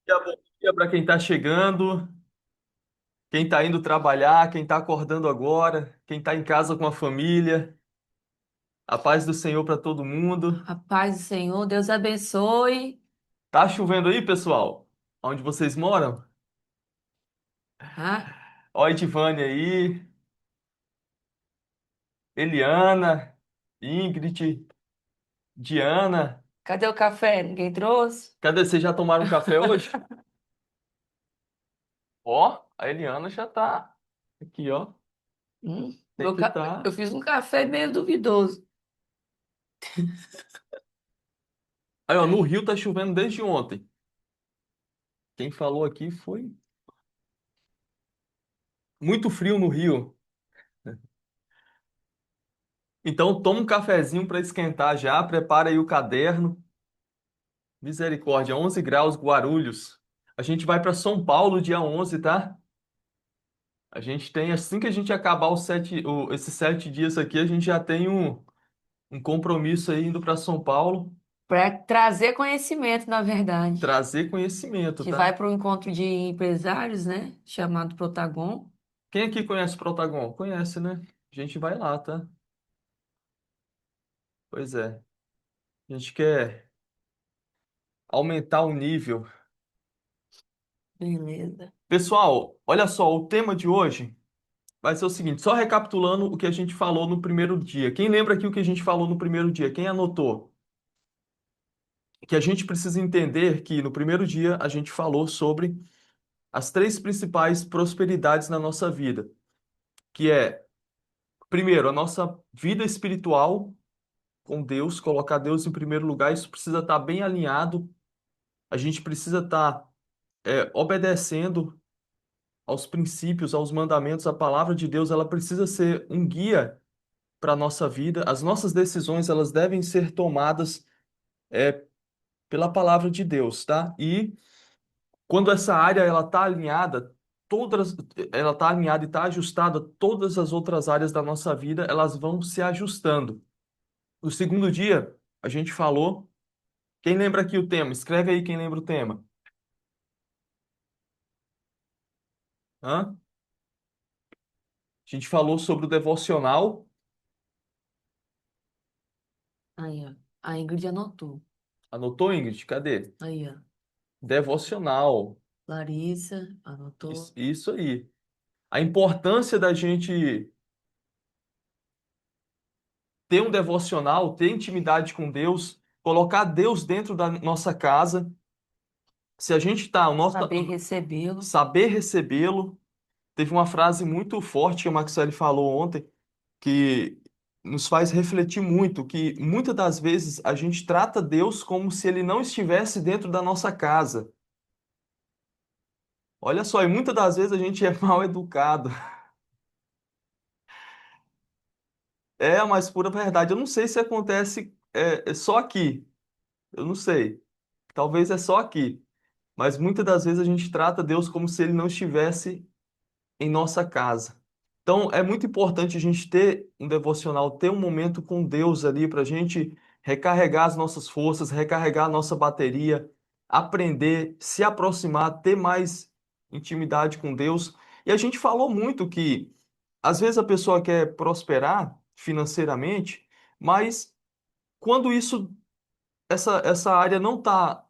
Bom dia para quem está chegando, quem está indo trabalhar, quem está acordando agora, quem está em casa com a família. A paz do Senhor para todo mundo. A paz do Senhor, Deus abençoe. Tá chovendo aí, pessoal? Onde vocês moram? Ah, Ó, a Edivane aí, Eliana, Ingrid, Diana. cadê o café? Ninguém trouxe? Cadê? Vocês já tomaram café hoje? Ó, a Eliana já tá aqui, ó. Tem que Eu estar. fiz um café meio duvidoso. Aí, ó, no Rio tá chovendo desde ontem. Quem falou aqui foi muito frio no Rio. Então, toma um cafezinho para esquentar já, prepara aí o caderno. Misericórdia, 11 graus, Guarulhos. A gente vai para São Paulo dia 11, tá? A gente tem, assim que a gente acabar esses 7 dias aqui, a gente já tem um compromisso aí indo para São Paulo, Para trazer conhecimento, na verdade. trazer A conhecimento, gente vai tá? para um encontro de empresários, né? Chamado Protagon. Quem aqui conhece o Protagon? Conhece, né? A gente vai lá, tá? Pois é. A gente quer aumentar o nível. Beleza. Pessoal, olha só, o tema de hoje vai ser o seguinte, só recapitulando o que a gente falou no primeiro dia. Quem lembra aqui o que a gente falou no primeiro dia? Quem anotou? Que a gente precisa entender que no primeiro dia a gente falou sobre as três principais prosperidades na nossa vida, que é, primeiro, a nossa vida espiritual com Deus, colocar Deus em primeiro lugar, isso precisa estar bem alinhado, a gente precisa estar obedecendo aos princípios, aos mandamentos, a palavra de Deus, ela precisa ser um guia para a nossa vida, as nossas decisões, elas devem ser tomadas pela palavra de Deus, tá? E quando essa área ela está alinhada, todas, ela está alinhada e está ajustada, todas as outras áreas da nossa vida elas vão se ajustando. No segundo dia, a gente falou. Quem lembra aqui o tema? Escreve aí quem lembra o tema. Hã? A gente falou sobre o devocional. Aí, ó. A Ingrid anotou. Anotou, Ingrid? Cadê? Aí, ó. Devocional. Larissa anotou. Isso aí. A importância da gente ter um devocional, ter intimidade com Deus, colocar Deus dentro da nossa casa. Se a gente está, o nosso Saber recebê-lo. saber recebê-lo. Teve uma frase muito forte que a Maxwell falou ontem, que nos faz refletir muito, que muitas das vezes a gente trata Deus como se ele não estivesse dentro da nossa casa. Olha só, e muitas das vezes a gente é mal educado. É a mais pura verdade. Eu não sei se acontece é só aqui. Eu não sei. Talvez é só aqui. Mas muitas das vezes a gente trata Deus como se ele não estivesse em nossa casa. Então, é muito importante a gente ter um devocional, ter um momento com Deus ali para a gente recarregar as nossas forças, recarregar a nossa bateria, aprender, se aproximar, ter mais intimidade com Deus. E a gente falou muito que às vezes a pessoa quer prosperar financeiramente, mas quando essa área não está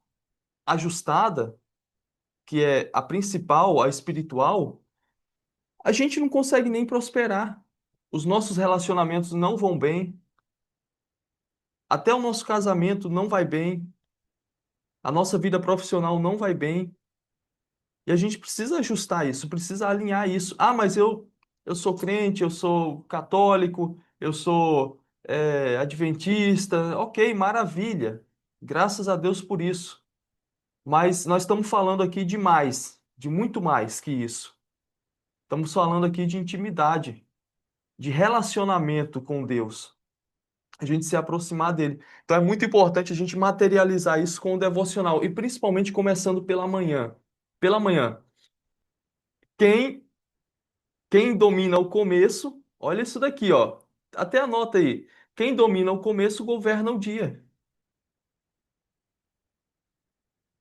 ajustada, que é a principal, a espiritual, a gente não consegue nem prosperar. Os nossos relacionamentos não vão bem, até o nosso casamento não vai bem, a nossa vida profissional não vai bem, e a gente precisa ajustar isso, precisa alinhar isso. Ah, mas eu sou crente, eu sou católico, eu sou adventista, ok, maravilha, graças a Deus por isso. Mas nós estamos falando aqui de mais, de muito mais que isso. Estamos falando aqui de intimidade, de relacionamento com Deus, a gente se aproximar dele. Então é muito importante a gente materializar isso com o devocional e principalmente começando pela manhã. Pela manhã. Quem quem domina o começo, olha isso daqui, ó. Até anota aí. Quem domina o começo governa o dia.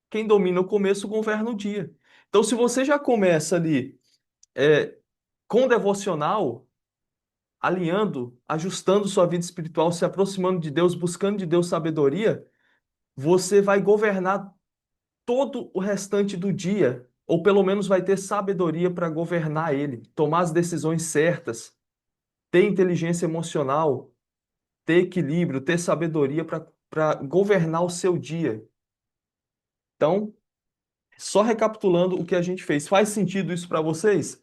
Quem domina o começo governa o dia. Então, se você já começa ali é, com o devocional, alinhando, ajustando sua vida espiritual, se aproximando de Deus, buscando de Deus sabedoria, você vai governar todo o restante do dia, ou pelo menos vai ter sabedoria para governar ele, tomar as decisões certas, ter inteligência emocional, ter equilíbrio, ter sabedoria para governar o seu dia. Então, só recapitulando o que a gente fez, faz sentido isso para vocês?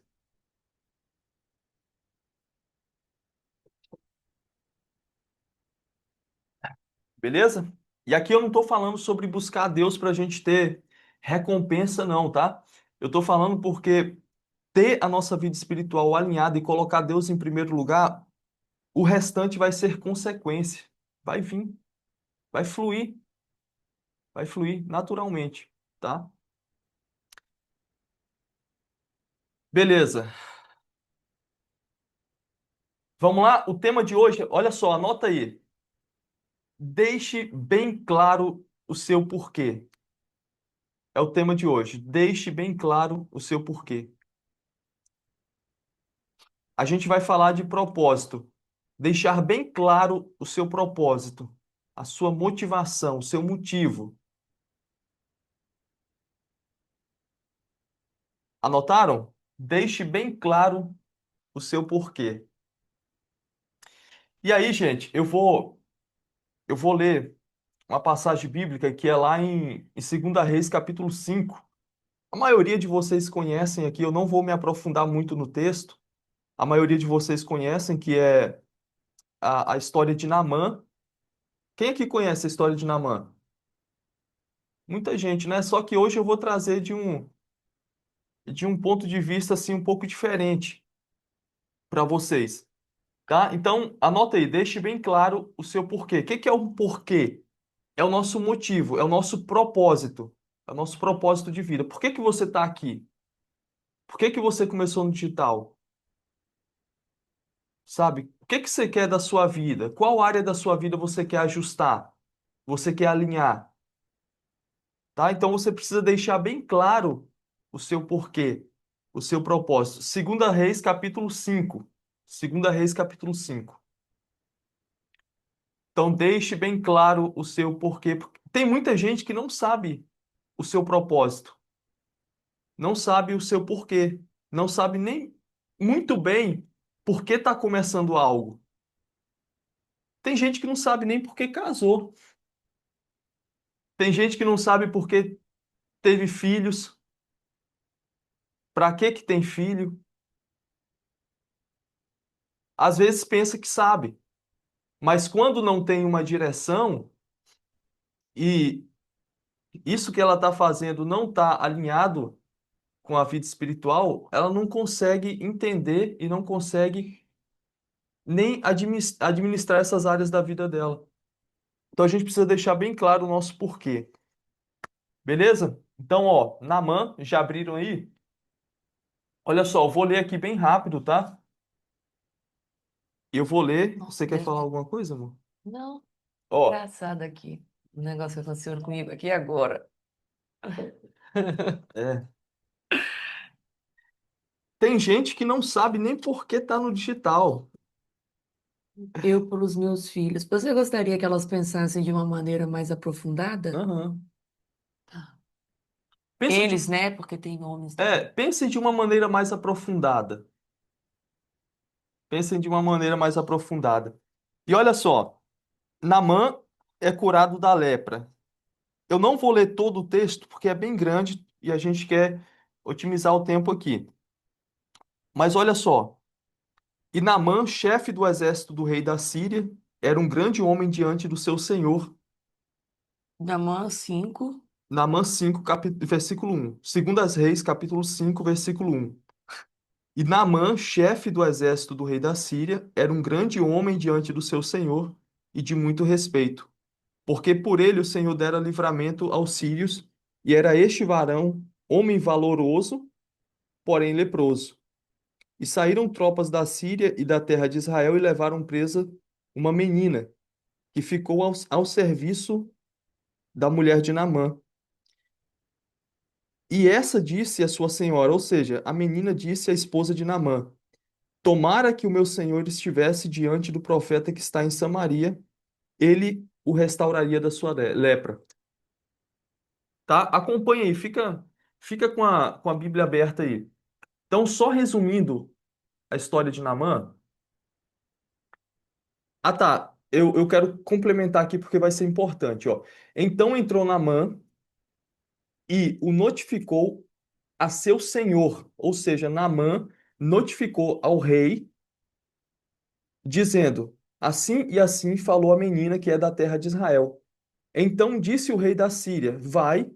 Beleza? E aqui eu não estou falando sobre buscar a Deus para a gente ter recompensa, não, tá? Eu estou falando porque ter a nossa vida espiritual alinhada e colocar Deus em primeiro lugar, o restante vai ser consequência. Vai vir, vai fluir, vai fluir naturalmente, tá? Beleza. Vamos lá? O tema de hoje, olha só, anota aí. Deixe bem claro o seu porquê. É o tema de hoje. Deixe bem claro o seu porquê. A gente vai falar de propósito. Deixar bem claro o seu propósito, a sua motivação, o seu motivo. Anotaram? Deixe bem claro o seu porquê. E aí, gente, eu vou ler uma passagem bíblica que é lá em 2 Reis, capítulo 5. A maioria de vocês conhecem aqui, eu não vou me aprofundar muito no texto. A maioria de vocês conhecem que é a história de Naamã. Quem aqui conhece a história de Naamã? Muita gente, né? Só que hoje eu vou trazer de um ponto de vista assim um pouco diferente para vocês, tá? Então, anota aí, deixe bem claro o seu porquê. O que que é o porquê? É o nosso motivo, é o nosso propósito, é o nosso propósito de vida. Por que que você está aqui? Por que que você começou no digital? Sabe? O que que você quer da sua vida? Qual área da sua vida você quer ajustar? Você quer alinhar? Tá? Então você precisa deixar bem claro o seu porquê, o seu propósito. Segunda Reis, capítulo 5. Segunda Reis, capítulo 5. Então deixe bem claro o seu porquê. Porque tem muita gente que não sabe o seu propósito, não sabe o seu porquê, não sabe nem muito bem por que está começando algo. Tem gente que não sabe nem por que casou. Tem gente que não sabe por que teve filhos, para que que tem filho. Às vezes pensa que sabe. Mas quando não tem uma direção e isso que ela está fazendo não está alinhado com a vida espiritual, ela não consegue entender e não consegue nem administrar essas áreas da vida dela. Então a gente precisa deixar bem claro o nosso porquê. Beleza? Então, ó, Naamã, já abriram aí? Olha só, eu vou ler aqui bem rápido, tá? Eu vou ler. Nossa, Você quer falar alguma coisa, amor? não, Ó, engraçado aqui. O negócio que aconteceu comigo aqui agora. é. Tem gente que não sabe nem por que tá no digital. Eu pelos meus filhos. Você gostaria que elas pensassem de uma maneira mais aprofundada? Aham. Tá. Pensa de, Eles, né? Porque tem homens também. pense de uma maneira mais aprofundada. Pensem de uma maneira mais aprofundada. E olha só, Naamã é curado da lepra. Eu não vou ler todo o texto porque é bem grande e a gente quer otimizar o tempo aqui. Mas olha só, e Naamã, chefe do exército do rei da Síria, era um grande homem diante do seu senhor. Namã 5. Naamã 5, versículo 1. Segundas Reis, capítulo 5, versículo 1. E Naamã, chefe do exército do rei da Síria, era um grande homem diante do seu senhor e de muito respeito, porque por ele o Senhor dera livramento aos sírios, e era este varão, homem valoroso, porém leproso. E saíram tropas da Síria e da terra de Israel e levaram presa uma menina, que ficou ao serviço da mulher de Naamã. E essa disse a sua senhora, ou seja, a menina disse à esposa de Naamã: Tomara que o meu senhor estivesse diante do profeta que está em Samaria, ele o restauraria da sua lepra. Tá? Acompanha aí, fica com a Bíblia aberta aí. Então, só resumindo a história de Naamã. Ah, tá. Eu quero complementar aqui porque vai ser importante, ó. Então entrou Naamã e o notificou a seu senhor, ou seja, Naamã notificou ao rei, dizendo: Assim e assim falou a menina que é da terra de Israel. Então disse o rei da Síria: Vai,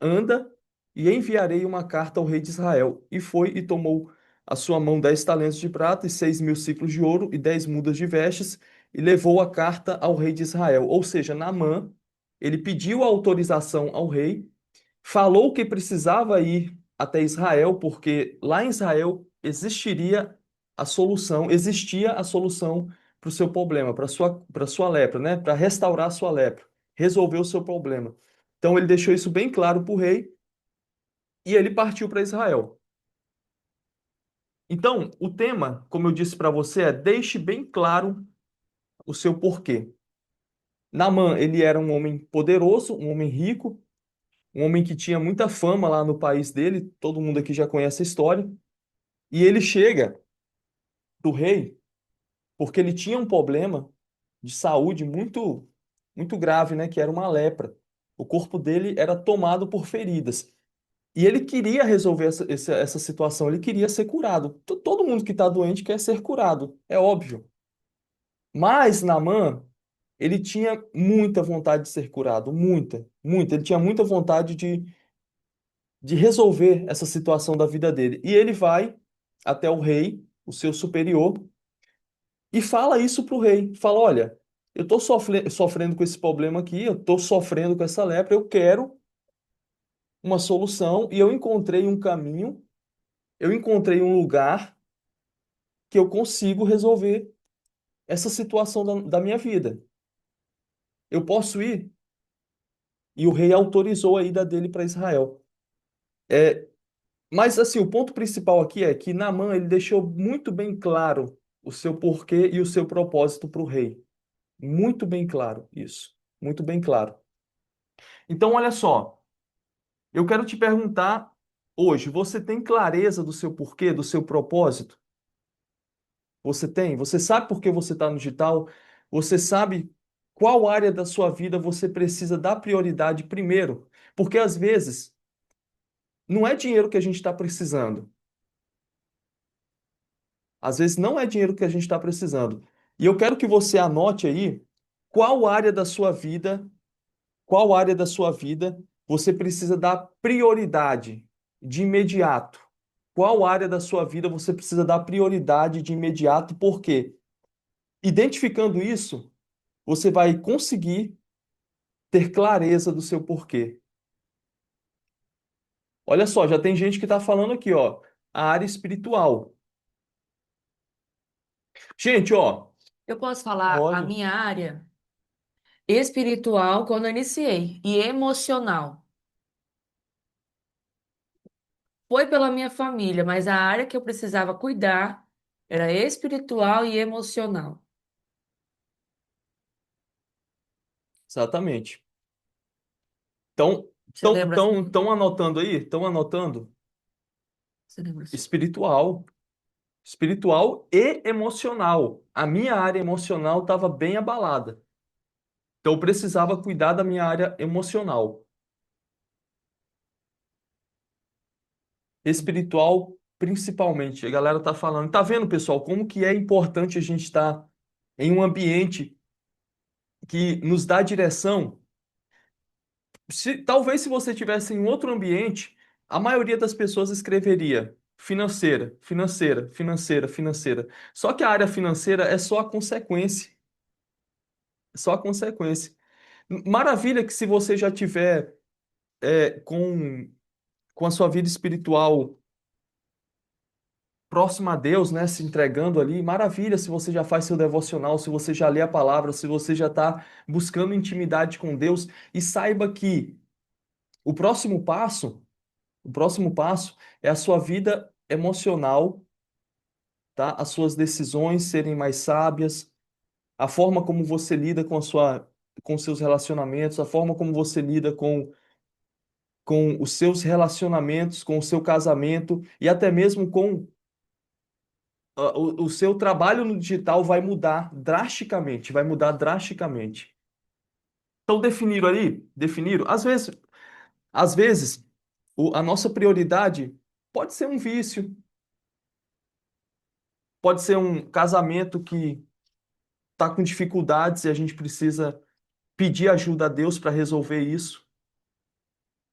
anda, e enviarei uma carta ao rei de Israel. E foi e tomou a sua mão 10 talentos de prata e 6.000 siclos de ouro e 10 mudas de vestes, e levou a carta ao rei de Israel. Ou seja, Naamã, ele pediu autorização ao rei, falou que precisava ir até Israel, porque lá em Israel existia a solução para o seu problema, para sua lepra, né? Para restaurar a sua lepra, resolver o seu problema. Então ele deixou isso bem claro para o rei e ele partiu para Israel. Então, o tema, como eu disse para você, é deixe bem claro o seu porquê. Naamã, ele era um homem poderoso, um homem rico, um homem que tinha muita fama lá no país dele, todo mundo aqui já conhece a história, e ele chega do rei porque ele tinha um problema de saúde muito grave, né, que era uma lepra. O corpo dele era tomado por feridas. E ele queria resolver essa situação, ele queria ser curado. Todo mundo que está doente quer ser curado, é óbvio. Mas Naamã, ele tinha muita vontade de ser curado, muita, muita. Ele tinha muita vontade de resolver essa situação da vida dele. E ele vai até o rei, o seu superior, e fala isso para o rei. Fala: Olha, eu estou sofrendo com esse problema aqui, eu estou sofrendo com essa lepra, eu quero uma solução e eu encontrei um caminho, eu encontrei um lugar que eu consigo resolver essa situação da minha vida. Eu posso ir? E o rei autorizou a ida dele para Israel. É, mas assim, o ponto principal aqui é que Naamã ele deixou muito bem claro o seu porquê e o seu propósito para o rei. Muito bem claro isso. Muito bem claro. Então, olha só, eu quero te perguntar hoje, você tem clareza do seu porquê, do seu propósito? Você tem? Você sabe por que você está no digital? Você sabe qual área da sua vida você precisa dar prioridade primeiro? Porque às vezes não é dinheiro que a gente está precisando. Às vezes não é dinheiro que a gente está precisando. E eu quero que você anote aí qual área da sua vida, qual área da sua vida você precisa dar prioridade de imediato. Qual área da sua vida você precisa dar prioridade de imediato? Por quê? Identificando isso, você vai conseguir ter clareza do seu porquê. Olha só, já tem gente que está falando aqui, ó, a área espiritual. Gente, ó, Eu posso falar a pode, minha área espiritual quando eu iniciei e emocional. Foi pela minha família, mas a área que eu precisava cuidar era espiritual e emocional. exatamente. Então, Você lembra assim? tão anotando aí? Estão anotando? Você lembra assim? Espiritual. Espiritual e emocional. A minha área emocional estava bem abalada. Então, eu precisava cuidar da minha área emocional. Espiritual, principalmente. A galera tá falando. Tá vendo, pessoal, como que é importante a gente estar em um ambiente que nos dá direção? Talvez se você tivesse em outro ambiente, a maioria das pessoas escreveria financeira, financeira, financeira, financeira. Só que a área financeira é só a consequência. É só a consequência. Maravilha que se você já tiver com a sua vida espiritual próxima a Deus, né, se entregando ali, maravilha se você já faz seu devocional, se você já lê a palavra, se você já está buscando intimidade com Deus, e saiba que o próximo passo O próximo passo é a sua vida emocional, tá? As suas decisões serem mais sábias, a forma como você lida com seus relacionamentos, a forma como você lida com os seus relacionamentos, com o seu casamento e até mesmo com o seu trabalho no digital vai mudar drasticamente, vai mudar drasticamente. Então definiram ali, definiram. Às vezes a nossa prioridade pode ser um vício, pode ser um casamento que está com dificuldades e a gente precisa pedir ajuda a Deus para resolver isso.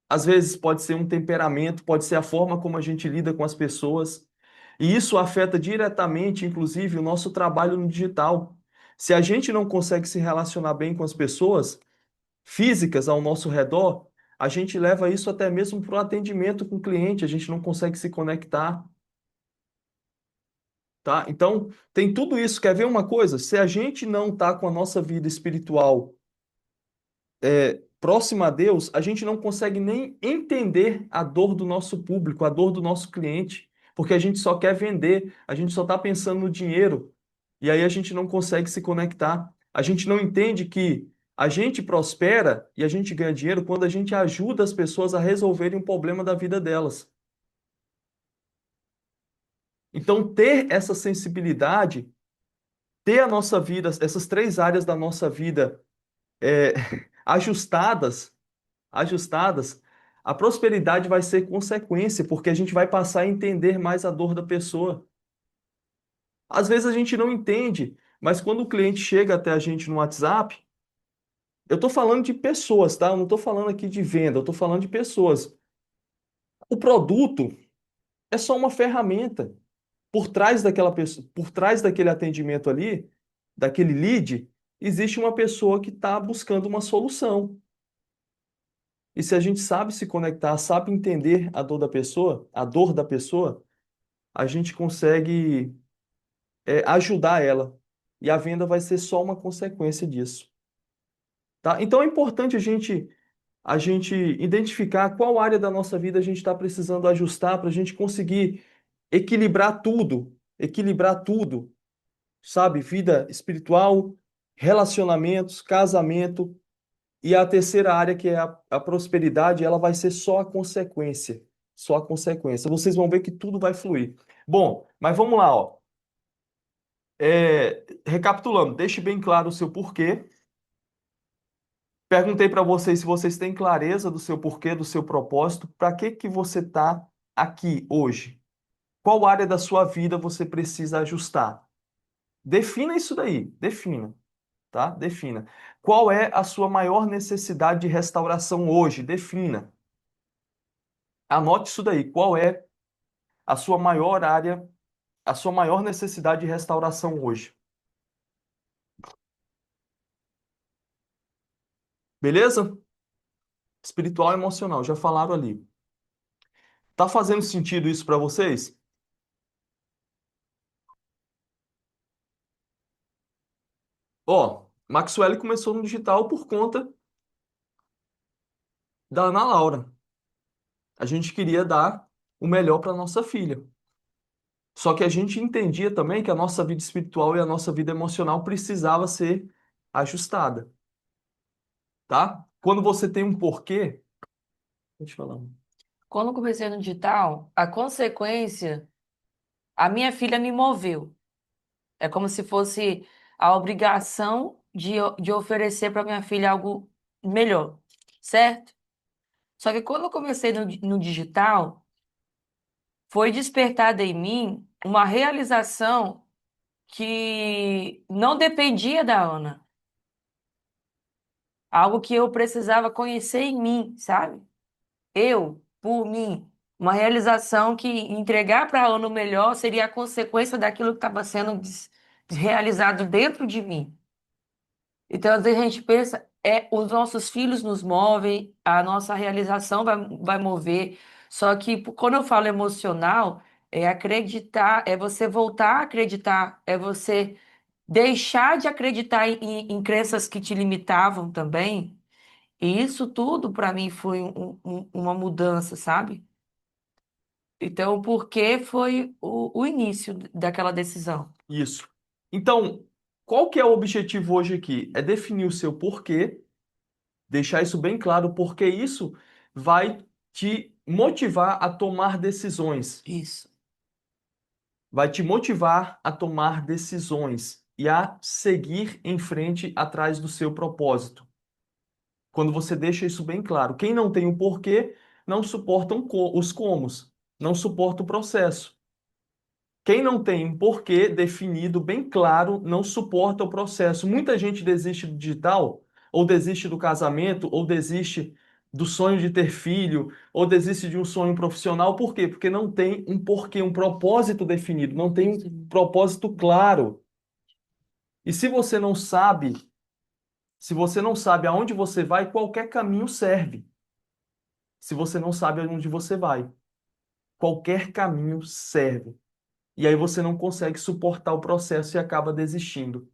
Às vezes pode ser um temperamento, pode ser a forma como a gente lida com as pessoas. E isso afeta diretamente, inclusive, o nosso trabalho no digital. Se a gente não consegue se relacionar bem com as pessoas físicas ao nosso redor, a gente leva isso até mesmo para o atendimento com o cliente, a gente não consegue se conectar, tá? Então, tem tudo isso. Quer ver uma coisa? Se a gente não está com a nossa vida espiritual próxima a Deus, a gente não consegue nem entender a dor do nosso público, a dor do nosso cliente, porque a gente só quer vender, a gente só está pensando no dinheiro, e aí a gente não consegue se conectar. A gente não entende que a gente prospera e a gente ganha dinheiro quando a gente ajuda as pessoas a resolverem um problema da vida delas. Então, ter essa sensibilidade, ter a nossa vida, essas três áreas da nossa vida é, ajustadas ajustadas, a prosperidade vai ser consequência, porque a gente vai passar a entender mais a dor da pessoa. Às vezes a gente não entende, mas quando o cliente chega até a gente no WhatsApp, eu estou falando de pessoas, tá? Eu não estou falando aqui de venda, eu estou falando de pessoas. O produto é só uma ferramenta. Por trás daquela pessoa, por trás daquele atendimento ali, daquele lead, existe uma pessoa que está buscando uma solução. E se a gente sabe se conectar, sabe entender a dor da pessoa, a dor da pessoa, a gente consegue ajudar ela. E a venda vai ser só uma consequência disso, tá? Então é importante a gente identificar qual área da nossa vida a gente está precisando ajustar para a gente conseguir equilibrar tudo, sabe? Vida espiritual, relacionamentos, casamento e a terceira área que é a prosperidade, ela vai ser só a consequência, só a consequência. Vocês vão ver que tudo vai fluir. Bom, mas vamos lá, ó. Recapitulando, deixe bem claro o seu porquê. Perguntei para vocês se vocês têm clareza do seu porquê, do seu propósito, para que que você está aqui hoje? Qual área da sua vida você precisa ajustar? Defina isso daí, defina, tá? Defina. Qual é a sua maior necessidade de restauração hoje? Defina. Anote isso daí. Qual é a sua maior área, a sua maior necessidade de restauração hoje? Beleza? Espiritual e emocional, já falaram ali. Tá fazendo sentido isso para vocês? Ó, Maxwell começou no digital por conta da Ana Laura. A gente queria dar o melhor para nossa filha. Só que a gente entendia também que a nossa vida espiritual e a nossa vida emocional precisava ser ajustada, tá? Quando você tem um porquê, deixa eu falar. Quando eu comecei no digital, a consequência, a minha filha me moveu. É como se fosse a obrigação de oferecer para minha filha algo melhor, certo? Só que quando eu comecei no digital, foi despertada em mim uma realização que não dependia da Ana, algo que eu precisava conhecer em mim, sabe? Eu, por mim, uma realização que entregar para a Ana o melhor seria a consequência daquilo que estava sendo realizado dentro de mim. Então, às vezes a gente pensa, os nossos filhos nos movem, a nossa realização vai mover. Só que quando eu falo emocional, é acreditar, é você voltar a acreditar, é você deixar de acreditar em crenças que te limitavam também. E isso tudo para mim foi uma mudança, sabe? Então, o porquê foi o início daquela decisão. Isso. Então, qual que é o objetivo hoje aqui? É definir o seu porquê, deixar isso bem claro, porque isso vai te motivar a tomar decisões, Isso. vai te motivar a tomar decisões e a seguir em frente atrás do seu propósito. Quando você deixa isso bem claro. Quem não tem o porquê não suporta os comos, não suporta o processo. Quem não tem um porquê definido bem claro não suporta o processo. Muita gente desiste do digital, ou desiste do casamento, ou desiste do sonho de ter filho, ou desiste de um sonho profissional. Por quê? Porque não tem um porquê, um propósito definido, não tem um Sim. propósito claro. E se você não sabe aonde você vai, qualquer caminho serve. Se você não sabe aonde você vai, qualquer caminho serve. E aí você não consegue suportar o processo e acaba desistindo.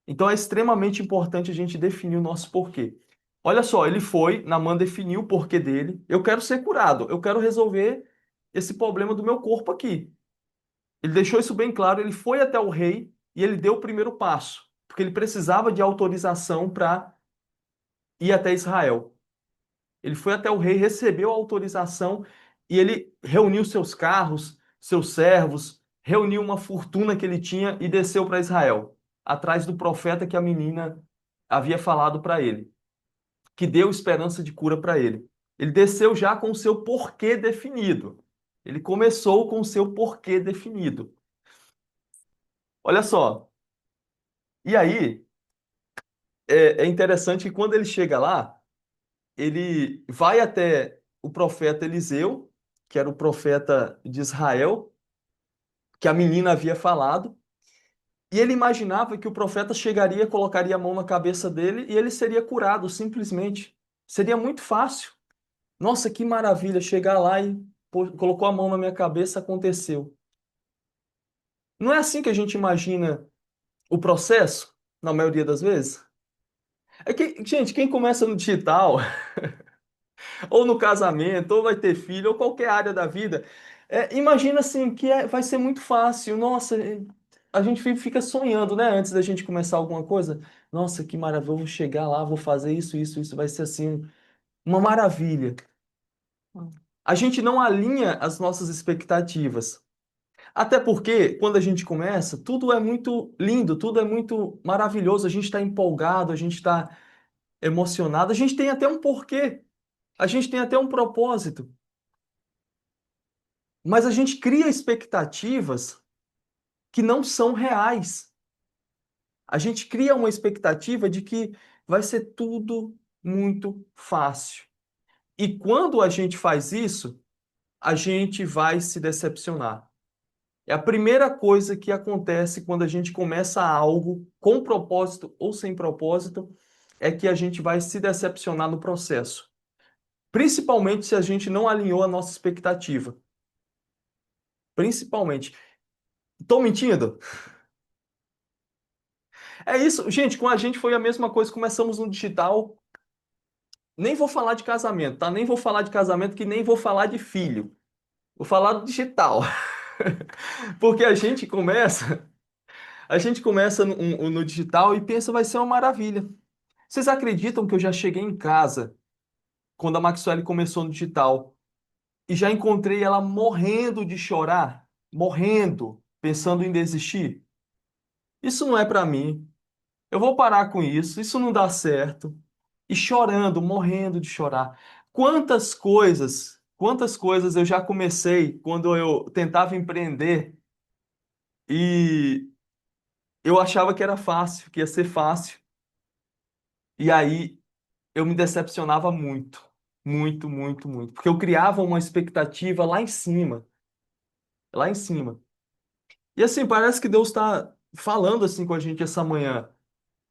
Então é extremamente importante a gente definir o nosso porquê. Olha só, ele foi, Naamã definiu o porquê dele. Eu quero ser curado, eu quero resolver esse problema do meu corpo aqui. Ele deixou isso bem claro, ele foi até o rei e ele deu o primeiro passo, porque ele precisava de autorização para ir até Israel. Ele foi até o rei, recebeu a autorização e ele reuniu seus carros, seus servos, reuniu uma fortuna que ele tinha e desceu para Israel, atrás do profeta que a menina havia falado para ele, que deu esperança de cura para ele. Ele desceu já com o seu porquê definido. Ele começou com o seu porquê definido. Olha só. E aí, é interessante que quando ele chega lá, ele vai até o profeta Eliseu, que era o profeta de Israel, que a menina havia falado, e ele imaginava que o profeta chegaria, colocaria a mão na cabeça dele e ele seria curado, simplesmente. Seria muito fácil. Nossa, que maravilha chegar lá e colocou a mão na minha cabeça, aconteceu. Não é assim que a gente imagina o processo, na maioria das vezes? É que, gente, quem começa no digital ou no casamento, ou vai ter filho, ou qualquer área da vida, imagina assim que vai ser muito fácil. Nossa, a gente fica sonhando, né? Antes da gente começar alguma coisa. Nossa, que maravilha, eu vou chegar lá, vou fazer isso, isso, isso, vai ser assim, uma maravilha. A gente não alinha as nossas expectativas. Até porque, quando a gente começa, tudo é muito lindo, tudo é muito maravilhoso, a gente está empolgado, a gente está emocionado, a gente tem até um porquê, a gente tem até um propósito. Mas a gente cria expectativas que não são reais. A gente cria uma expectativa de que vai ser tudo muito fácil. E quando a gente faz isso, a gente vai se decepcionar. É a primeira coisa que acontece quando a gente começa algo com propósito ou sem propósito, é que a gente vai se decepcionar no processo. Principalmente se a gente não alinhou a nossa expectativa. Principalmente. Estou mentindo? É isso, gente, com a gente foi a mesma coisa. Começamos no digital. Nem vou falar de casamento, tá? Nem vou falar de casamento, que nem vou falar de filho. Vou falar do digital. Porque a gente começa no digital e pensa vai ser uma maravilha. Vocês acreditam que eu já cheguei em casa quando a Maxwell começou no digital e já encontrei ela morrendo de chorar, morrendo, pensando em desistir? Isso não é para mim. Eu vou parar com isso, isso não dá certo. E chorando, morrendo de chorar. Quantas coisas eu já comecei quando eu tentava empreender e eu achava que era fácil, que ia ser fácil. E aí eu me decepcionava muito, muito, muito, muito, porque eu criava uma expectativa lá em cima, lá em cima. E assim, parece que Deus está falando assim com a gente essa manhã,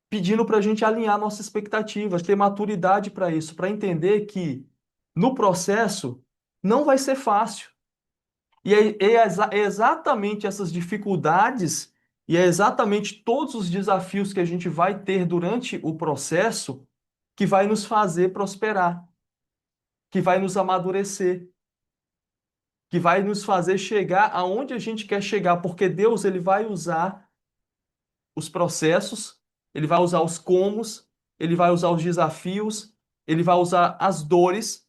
pedindo para a gente alinhar nossa expectativa, ter maturidade para isso, para entender que no processo não vai ser fácil. E é exatamente essas dificuldades e é exatamente todos os desafios que a gente vai ter durante o processo que vai nos fazer prosperar, que vai nos amadurecer. que vai nos fazer chegar aonde a gente quer chegar, porque Deus ele vai usar os processos, ele vai usar os comos, ele vai usar os desafios, ele vai usar as dores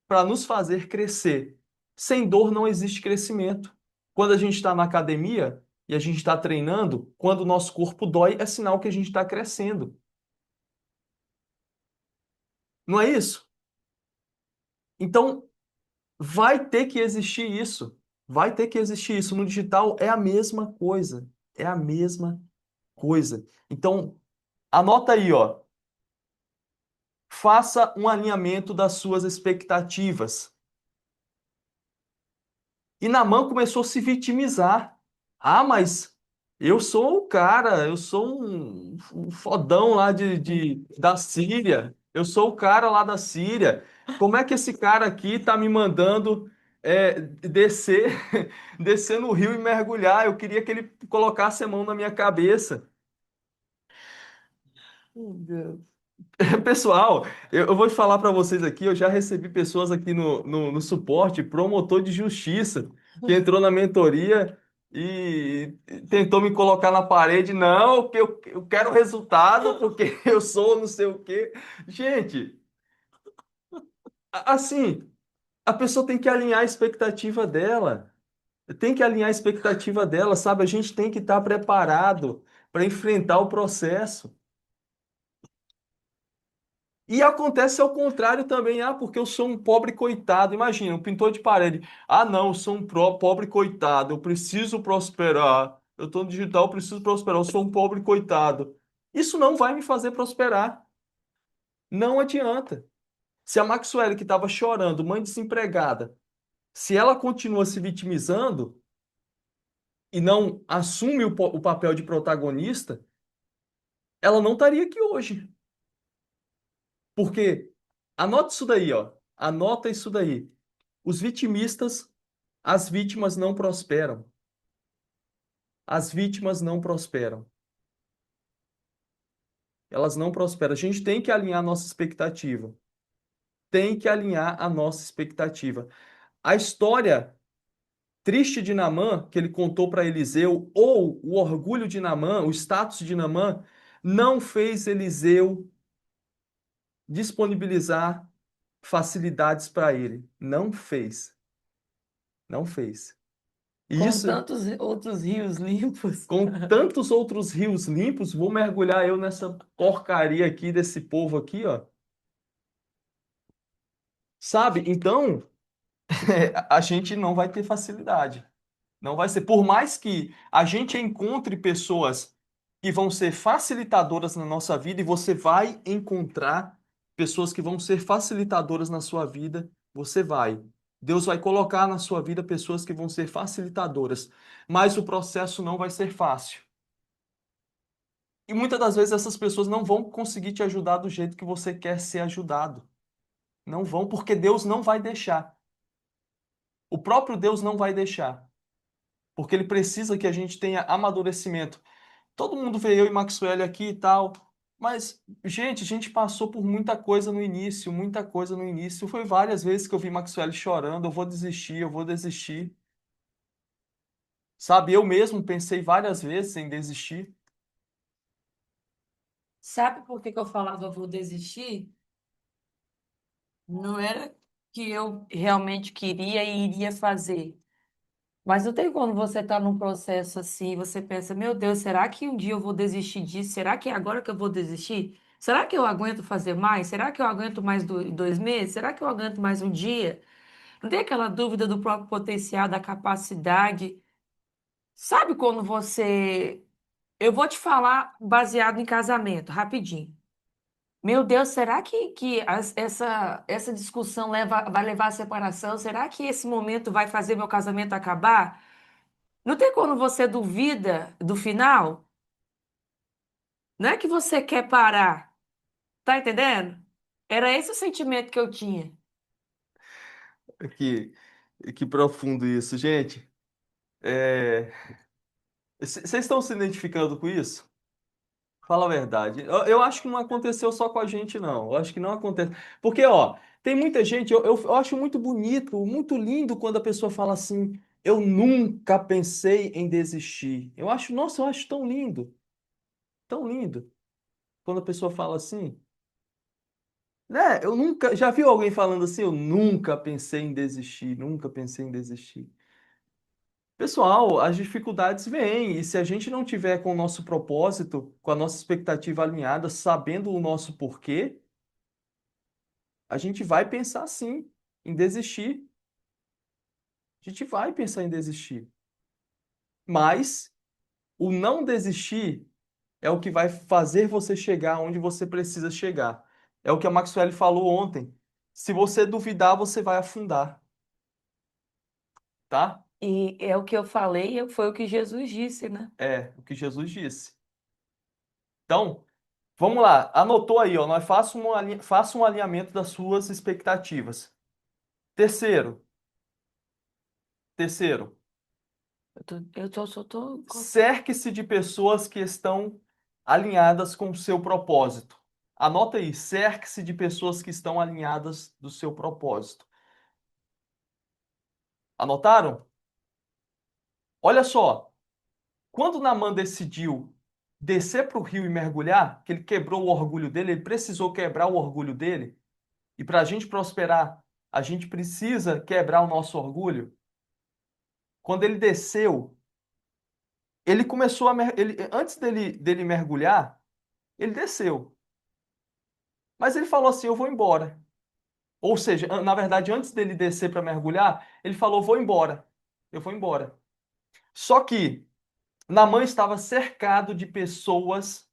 para nos fazer crescer. Sem dor não existe crescimento. Quando a gente está na academia e a gente está treinando, quando o nosso corpo dói, é sinal que a gente está crescendo. Não é isso? Então, vai ter que existir isso. Vai ter que existir isso. No digital é a mesma coisa. É a mesma coisa. Então, anota aí, ó. Faça um alinhamento das suas expectativas. E Naamã começou a se vitimizar. Ah, mas eu sou o cara, eu sou um fodão lá da Síria. Eu sou o cara lá da Síria. Como é que esse cara aqui tá me mandando descer, descer no rio e mergulhar? Eu queria que ele colocasse a mão na minha cabeça. Meu Deus. Pessoal, eu vou te falar para vocês aqui, eu já recebi pessoas aqui no suporte, promotor de justiça, que entrou na mentoria e tentou me colocar na parede. Não, que eu quero resultado, porque eu sou não sei o quê. Gente, assim, a pessoa tem que alinhar a expectativa dela. Tem que alinhar a expectativa dela, sabe? A gente tem que estar preparado para enfrentar o processo. E acontece ao contrário também, ah, porque eu sou um pobre coitado. Imagina, um pintor de parede. Ah, não, eu sou um pobre coitado, eu preciso prosperar. Eu estou no digital, eu preciso prosperar, eu sou um pobre coitado. Isso não vai me fazer prosperar. Não adianta. Se a Maxwell, que estava chorando, mãe desempregada, se ela continua se vitimizando e não assume o papel de protagonista, ela não estaria aqui hoje. Porque, anota isso daí, ó. Anota isso daí. Os vitimistas, as vítimas não prosperam. As vítimas não prosperam. Elas não prosperam. A gente tem que alinhar a nossa expectativa. Tem que alinhar a nossa expectativa. A história triste de Naamã, que ele contou para Eliseu, ou o orgulho de Naamã, o status de Naamã, não fez Eliseu disponibilizar facilidades para ele. Não fez. Não fez. E Com isso tantos outros rios limpos. com tantos outros rios limpos, vou mergulhar eu nessa porcaria aqui desse povo aqui, ó. Sabe? Então, a gente não vai ter facilidade. Não vai ser. Por mais que a gente encontre pessoas que vão ser facilitadoras na nossa vida, e você vai encontrar pessoas que vão ser facilitadoras na sua vida, você vai. Deus vai colocar na sua vida pessoas que vão ser facilitadoras, mas o processo não vai ser fácil. E muitas das vezes essas pessoas não vão conseguir te ajudar do jeito que você quer ser ajudado. Não vão, porque Deus não vai deixar. O próprio Deus não vai deixar, porque ele precisa que a gente tenha amadurecimento. Todo mundo vê eu e Maxwell aqui e tal, mas, gente, a gente passou por muita coisa no início, muita coisa no início. Foi várias vezes que eu vi Maxwell chorando, eu vou desistir, eu vou desistir. Sabe, eu mesmo pensei várias vezes em desistir. Sabe por que que eu falava vou desistir? Não era que eu realmente queria e iria fazer. Mas não tem quando você está num processo assim, você pensa, meu Deus, será que um dia eu vou desistir disso? Será que é agora que eu vou desistir? Será que eu aguento fazer mais? Será que eu aguento mais 2 meses? Será que eu aguento mais um dia? Não tem aquela dúvida do próprio potencial, da capacidade. Sabe quando você. Eu vou te falar baseado em casamento, rapidinho. Meu Deus, será que essa discussão vai levar à separação? Será que esse momento vai fazer meu casamento acabar? Não tem quando você duvida do final? Não é que você quer parar, tá entendendo? Era esse o sentimento que eu tinha. Que, que profundo isso, gente. Vocês estão se identificando com isso? Fala a verdade. Eu acho que não aconteceu só com a gente, não. Eu acho que não acontece. Porque, ó, tem muita gente, eu acho muito bonito, muito lindo quando a pessoa fala assim, eu nunca pensei em desistir. Eu acho, nossa, eu acho tão lindo, quando a pessoa fala assim, né? Eu nunca, já viu alguém falando assim, eu nunca pensei em desistir, nunca pensei em desistir. Pessoal, as dificuldades vêm, e se a gente não tiver com o nosso propósito, com a nossa expectativa alinhada, sabendo o nosso porquê, a gente vai pensar sim em desistir. A gente vai pensar em desistir. Mas o não desistir é o que vai fazer você chegar onde você precisa chegar. É o que a Maxwell falou ontem. Se você duvidar, você vai afundar, tá? E é o que eu falei, foi o que Jesus disse, né? É o que Jesus disse. Então, vamos lá. Anotou aí, ó. Nós faça um alinhamento das suas expectativas. Terceiro, terceiro, Só tô. cerque-se de pessoas que estão alinhadas com o seu propósito. Anota aí, cerque-se de pessoas que estão alinhadas do seu propósito. Anotaram? Olha só, quando Naamã decidiu descer para o rio e mergulhar, que ele quebrou o orgulho dele, ele precisou quebrar o orgulho dele. E para a gente prosperar, a gente precisa quebrar o nosso orgulho. Quando ele desceu, ele começou antes dele mergulhar, ele desceu. Mas ele falou assim: eu vou embora. Ou seja, na verdade, antes dele descer para mergulhar, ele falou: vou embora. Eu vou embora. Só que Naamã estava cercado de pessoas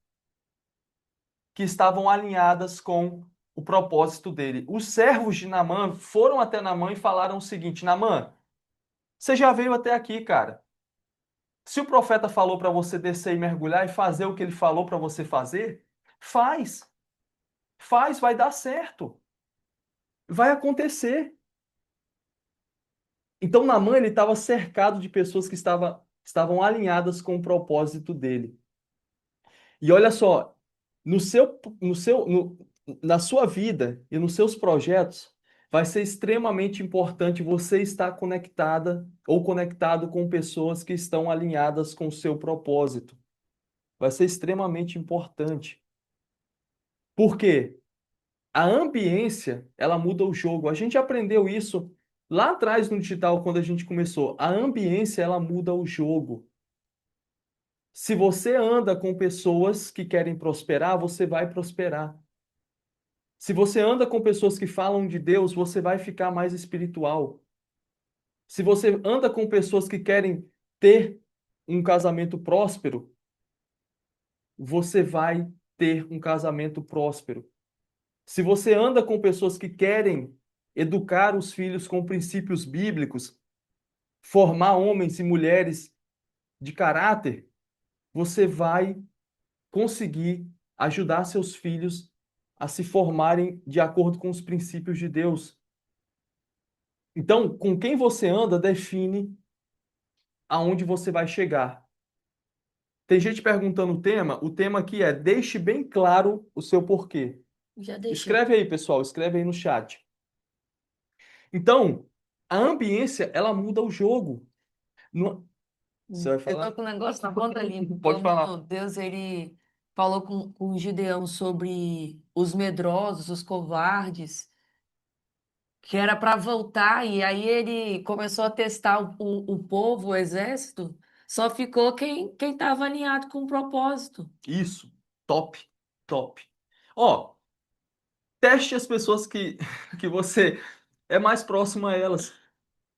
que estavam alinhadas com o propósito dele. Os servos de Naamã foram até Naamã e falaram o seguinte: Naamã, você já veio até aqui, cara. Se o profeta falou para você descer e mergulhar e fazer o que ele falou para você fazer, faz. Faz, vai dar certo. Vai acontecer. Então, Naamã, ele estava cercado de pessoas que estavam alinhadas com o propósito dele. E olha só, na sua vida e nos seus projetos, vai ser extremamente importante você estar conectada ou conectado com pessoas que estão alinhadas com o seu propósito. Vai ser extremamente importante. Por quê? A ambiência, ela muda o jogo. A gente aprendeu isso lá atrás no digital, quando a gente começou. A ambiência, ela muda o jogo. Se você anda com pessoas que querem prosperar, você vai prosperar. Se você anda com pessoas que falam de Deus, você vai ficar mais espiritual. Se você anda com pessoas que querem ter um casamento próspero, você vai ter um casamento próspero. Se você anda com pessoas que querem educar os filhos com princípios bíblicos, formar homens e mulheres de caráter, você vai conseguir ajudar seus filhos a se formarem de acordo com os princípios de Deus. Então, com quem você anda define aonde você vai chegar. Tem gente perguntando o tema aqui é deixe bem claro o seu porquê. Já deixei. Escreve aí, pessoal, escreve aí no chat. Então, a ambiência, ela muda o jogo. Você vai Eu tô falar? com um negócio na ponta ali. Pode falar. Quando Deus ele falou com Gideão sobre os medrosos, os covardes, que era para voltar, e aí ele começou a testar o povo, o exército, só ficou quem estava alinhado com o propósito. Isso. Top. Top. Ó, teste as pessoas que você é mais próximo a elas.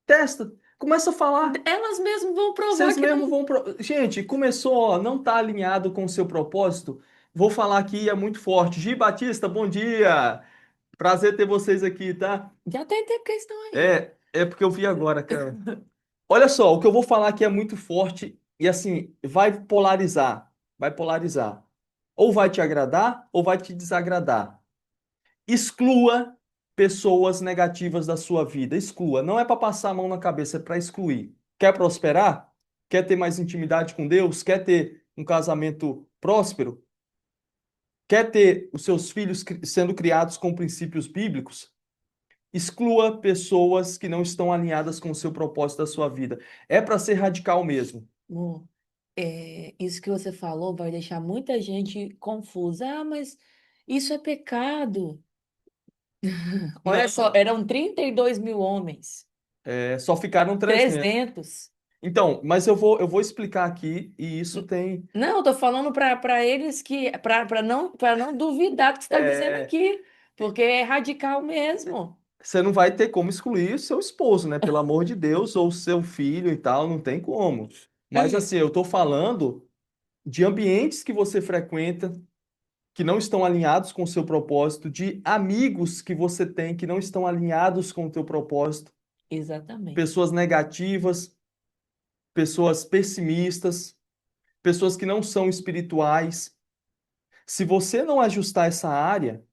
Testa. Começa a falar. Elas mesmas vão provar Vocês que mesmos não. vão. Gente, começou, ó, não tá alinhado com o seu propósito. Vou falar aqui, é muito forte. Gi Batista, bom dia. Prazer ter vocês aqui, tá? Já tem tempo que eles estão aí. É porque eu vi agora, cara. Olha só, o que eu vou falar aqui é muito forte e assim, vai polarizar. Vai polarizar. Ou vai te agradar ou vai te desagradar. Exclua pessoas negativas da sua vida. Exclua. Não é para passar a mão na cabeça, é para excluir. Quer prosperar? Quer ter mais intimidade com Deus? Quer ter um casamento próspero? quer ter os seus filhos sendo criados com princípios bíblicos, exclua pessoas que não estão alinhadas com o seu propósito da sua vida. É para ser radical mesmo. Bom, isso que você falou vai deixar muita gente confusa. Ah, mas isso é pecado. Olha só, Não, eram 32 mil homens, só ficaram 300. 300. Então, mas eu vou explicar aqui, e isso tem. Não, eu tô falando para eles que para não duvidar do que você está dizendo é, aqui, porque é radical mesmo. Você não vai ter como excluir o seu esposo, né? Pelo amor de Deus, ou o seu filho e tal, não tem como. Mas assim, eu tô falando de ambientes que você frequenta, que não estão alinhados com o seu propósito, de amigos que você tem que não estão alinhados com o teu propósito, Exatamente. pessoas negativas, pessoas pessimistas, pessoas que não são espirituais. Se você não ajustar essa área,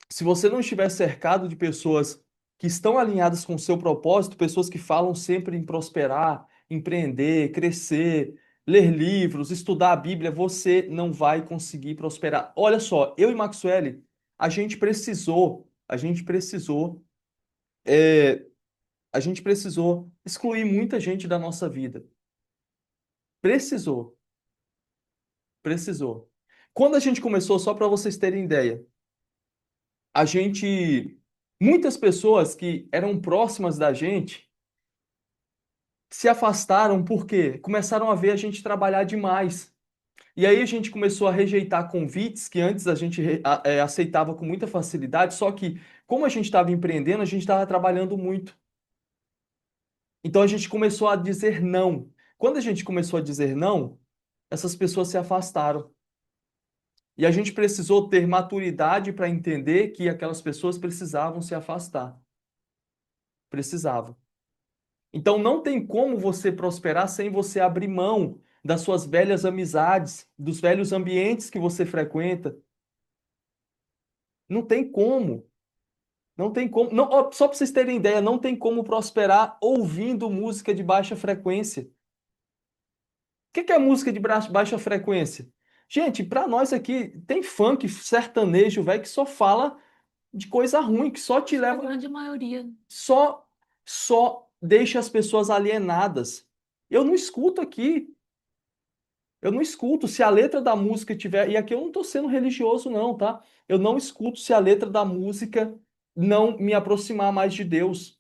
se você não estiver cercado de pessoas que estão alinhadas com o seu propósito, pessoas que falam sempre em prosperar, empreender, crescer, ler livros, estudar a Bíblia, você não vai conseguir prosperar. Olha só, eu e Maxwell, é, a gente precisou excluir muita gente da nossa vida. Precisou, precisou. Quando a gente começou, só para vocês terem ideia, a gente, muitas pessoas que eram próximas da gente se afastaram porque começaram a ver a gente trabalhar demais. E aí a gente começou a rejeitar convites que antes a gente aceitava com muita facilidade, só que como a gente estava empreendendo, a gente estava trabalhando muito. Então a gente começou a dizer não. Quando a gente começou a dizer não, essas pessoas se afastaram. E a gente precisou ter maturidade para entender que aquelas pessoas precisavam se afastar. Precisavam. Então não tem como você prosperar sem você abrir mão das suas velhas amizades, dos velhos ambientes que você frequenta. Não tem como. Não tem como. Não, ó, só para vocês terem ideia, não tem como prosperar ouvindo música de baixa frequência. O que é música de baixa frequência? Gente, para nós aqui tem funk sertanejo, velho, que só fala de coisa ruim, que só te A leva, grande maioria. só só deixa as pessoas alienadas. Eu não escuto aqui. Eu não escuto se a letra da música tiver. E aqui eu não estou sendo religioso, não, tá? Eu não escuto se a letra da música não me aproximar mais de Deus.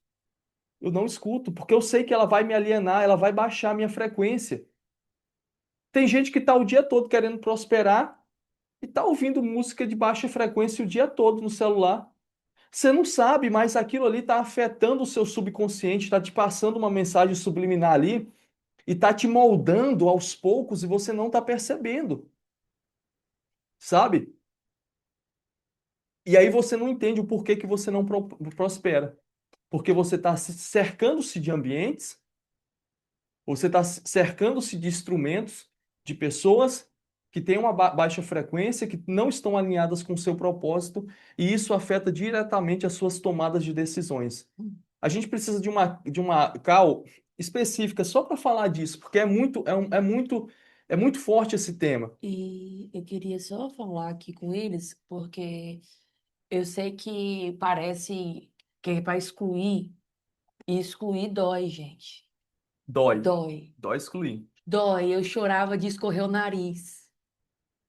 Eu não escuto, porque eu sei que ela vai me alienar, ela vai baixar a minha frequência. Tem gente que está o dia todo querendo prosperar e está ouvindo música de baixa frequência o dia todo no celular. Você não sabe, mas aquilo ali está afetando o seu subconsciente, está te passando uma mensagem subliminar ali e está te moldando aos poucos e você não está percebendo, sabe? E aí você não entende o porquê que você não prospera. Porque você está cercando-se de ambientes, você está cercando-se de instrumentos, de pessoas que têm uma baixa frequência, que não estão alinhadas com o seu propósito, e isso afeta diretamente as suas tomadas de decisões. A gente precisa de uma call específica só para falar disso, porque é muito forte esse tema. E eu queria só falar aqui com eles, porque eu sei que parece que é para excluir, e excluir dói, gente. Dói. Dói. Dói excluir. Dói. Eu chorava de escorrer o nariz.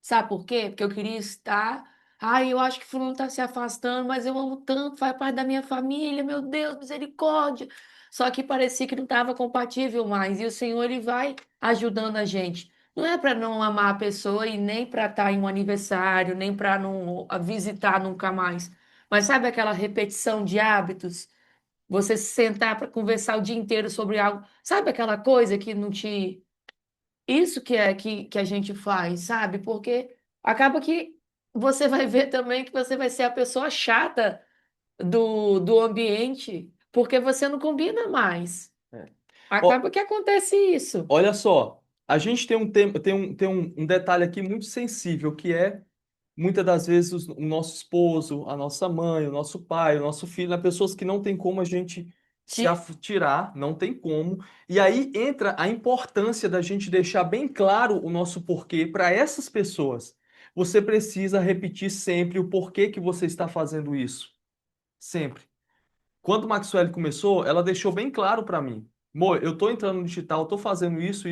Sabe por quê? Porque eu queria estar. Ai, eu acho que fulano está se afastando, mas eu amo tanto, faz parte da minha família, meu Deus, misericórdia. Só que parecia que não estava compatível mais. E o Senhor, Ele vai ajudando a gente. Não é para não amar a pessoa e nem para estar em um aniversário, nem para não a visitar nunca mais. Mas sabe aquela repetição de hábitos? Você se sentar para conversar o dia inteiro sobre algo. Sabe aquela coisa que não te isso que é que a gente faz, sabe? Porque acaba que você vai ver também que você vai ser a pessoa chata do ambiente, porque você não combina mais. É. Ó, Acaba que acontece isso. olha só, a gente tem um detalhe aqui muito sensível, que é, muitas das vezes, o nosso esposo, a nossa mãe, o nosso pai, o nosso filho, né, pessoas que não tem como a gente tirar, não tem como. E aí entra a importância da gente deixar bem claro o nosso porquê para essas pessoas. você precisa repetir sempre o porquê que você está fazendo isso. Sempre. Quando o Maxwell começou, ela deixou bem claro para mim. Amor, eu tô entrando no digital, tô fazendo isso,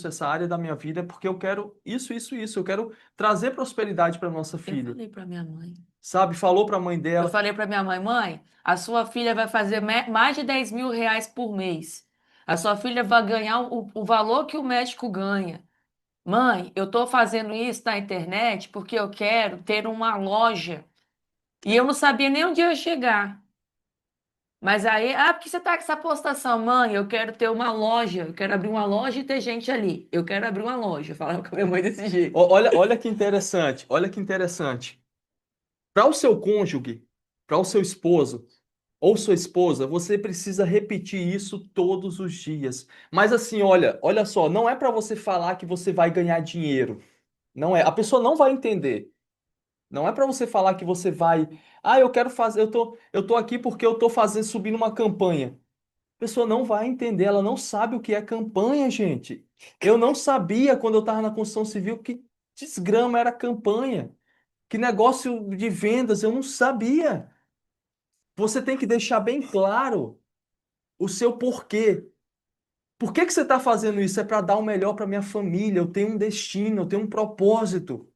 essa área da minha vida é porque eu quero isso. Eu quero trazer prosperidade para nossa Eu filha. falei para minha mãe. Sabe? Falou para a mãe Eu dela. falei para minha mãe, mãe, a sua filha vai fazer mais de 10 mil reais por mês. A sua filha vai ganhar o valor que o médico ganha. Mãe, eu estou fazendo isso na internet porque eu quero ter uma loja. E eu não sabia nem onde eu ia chegar. Mas aí, porque você tá com essa postação, mãe? Eu quero ter uma loja. Eu quero abrir uma loja e ter gente ali. Eu quero abrir uma loja. Eu falava com a minha mãe desse jeito. Olha que interessante, olha que interessante. Para o seu cônjuge, para o seu esposo ou sua esposa, você precisa repetir isso todos os dias. Mas assim, olha só, não é para você falar que você vai ganhar dinheiro. Não é. A pessoa não vai entender. Não é para você falar que você vai, eu quero fazer, eu tô aqui porque eu tô fazendo subindo uma campanha. A pessoa não vai entender, ela não sabe o que é campanha, gente. Eu não sabia quando eu estava na construção civil que desgrama era campanha. Que negócio de vendas, eu não sabia. Você tem que deixar bem claro o seu porquê. Por que que você está fazendo isso? É para dar o melhor para minha família. Eu tenho um destino, eu tenho um propósito.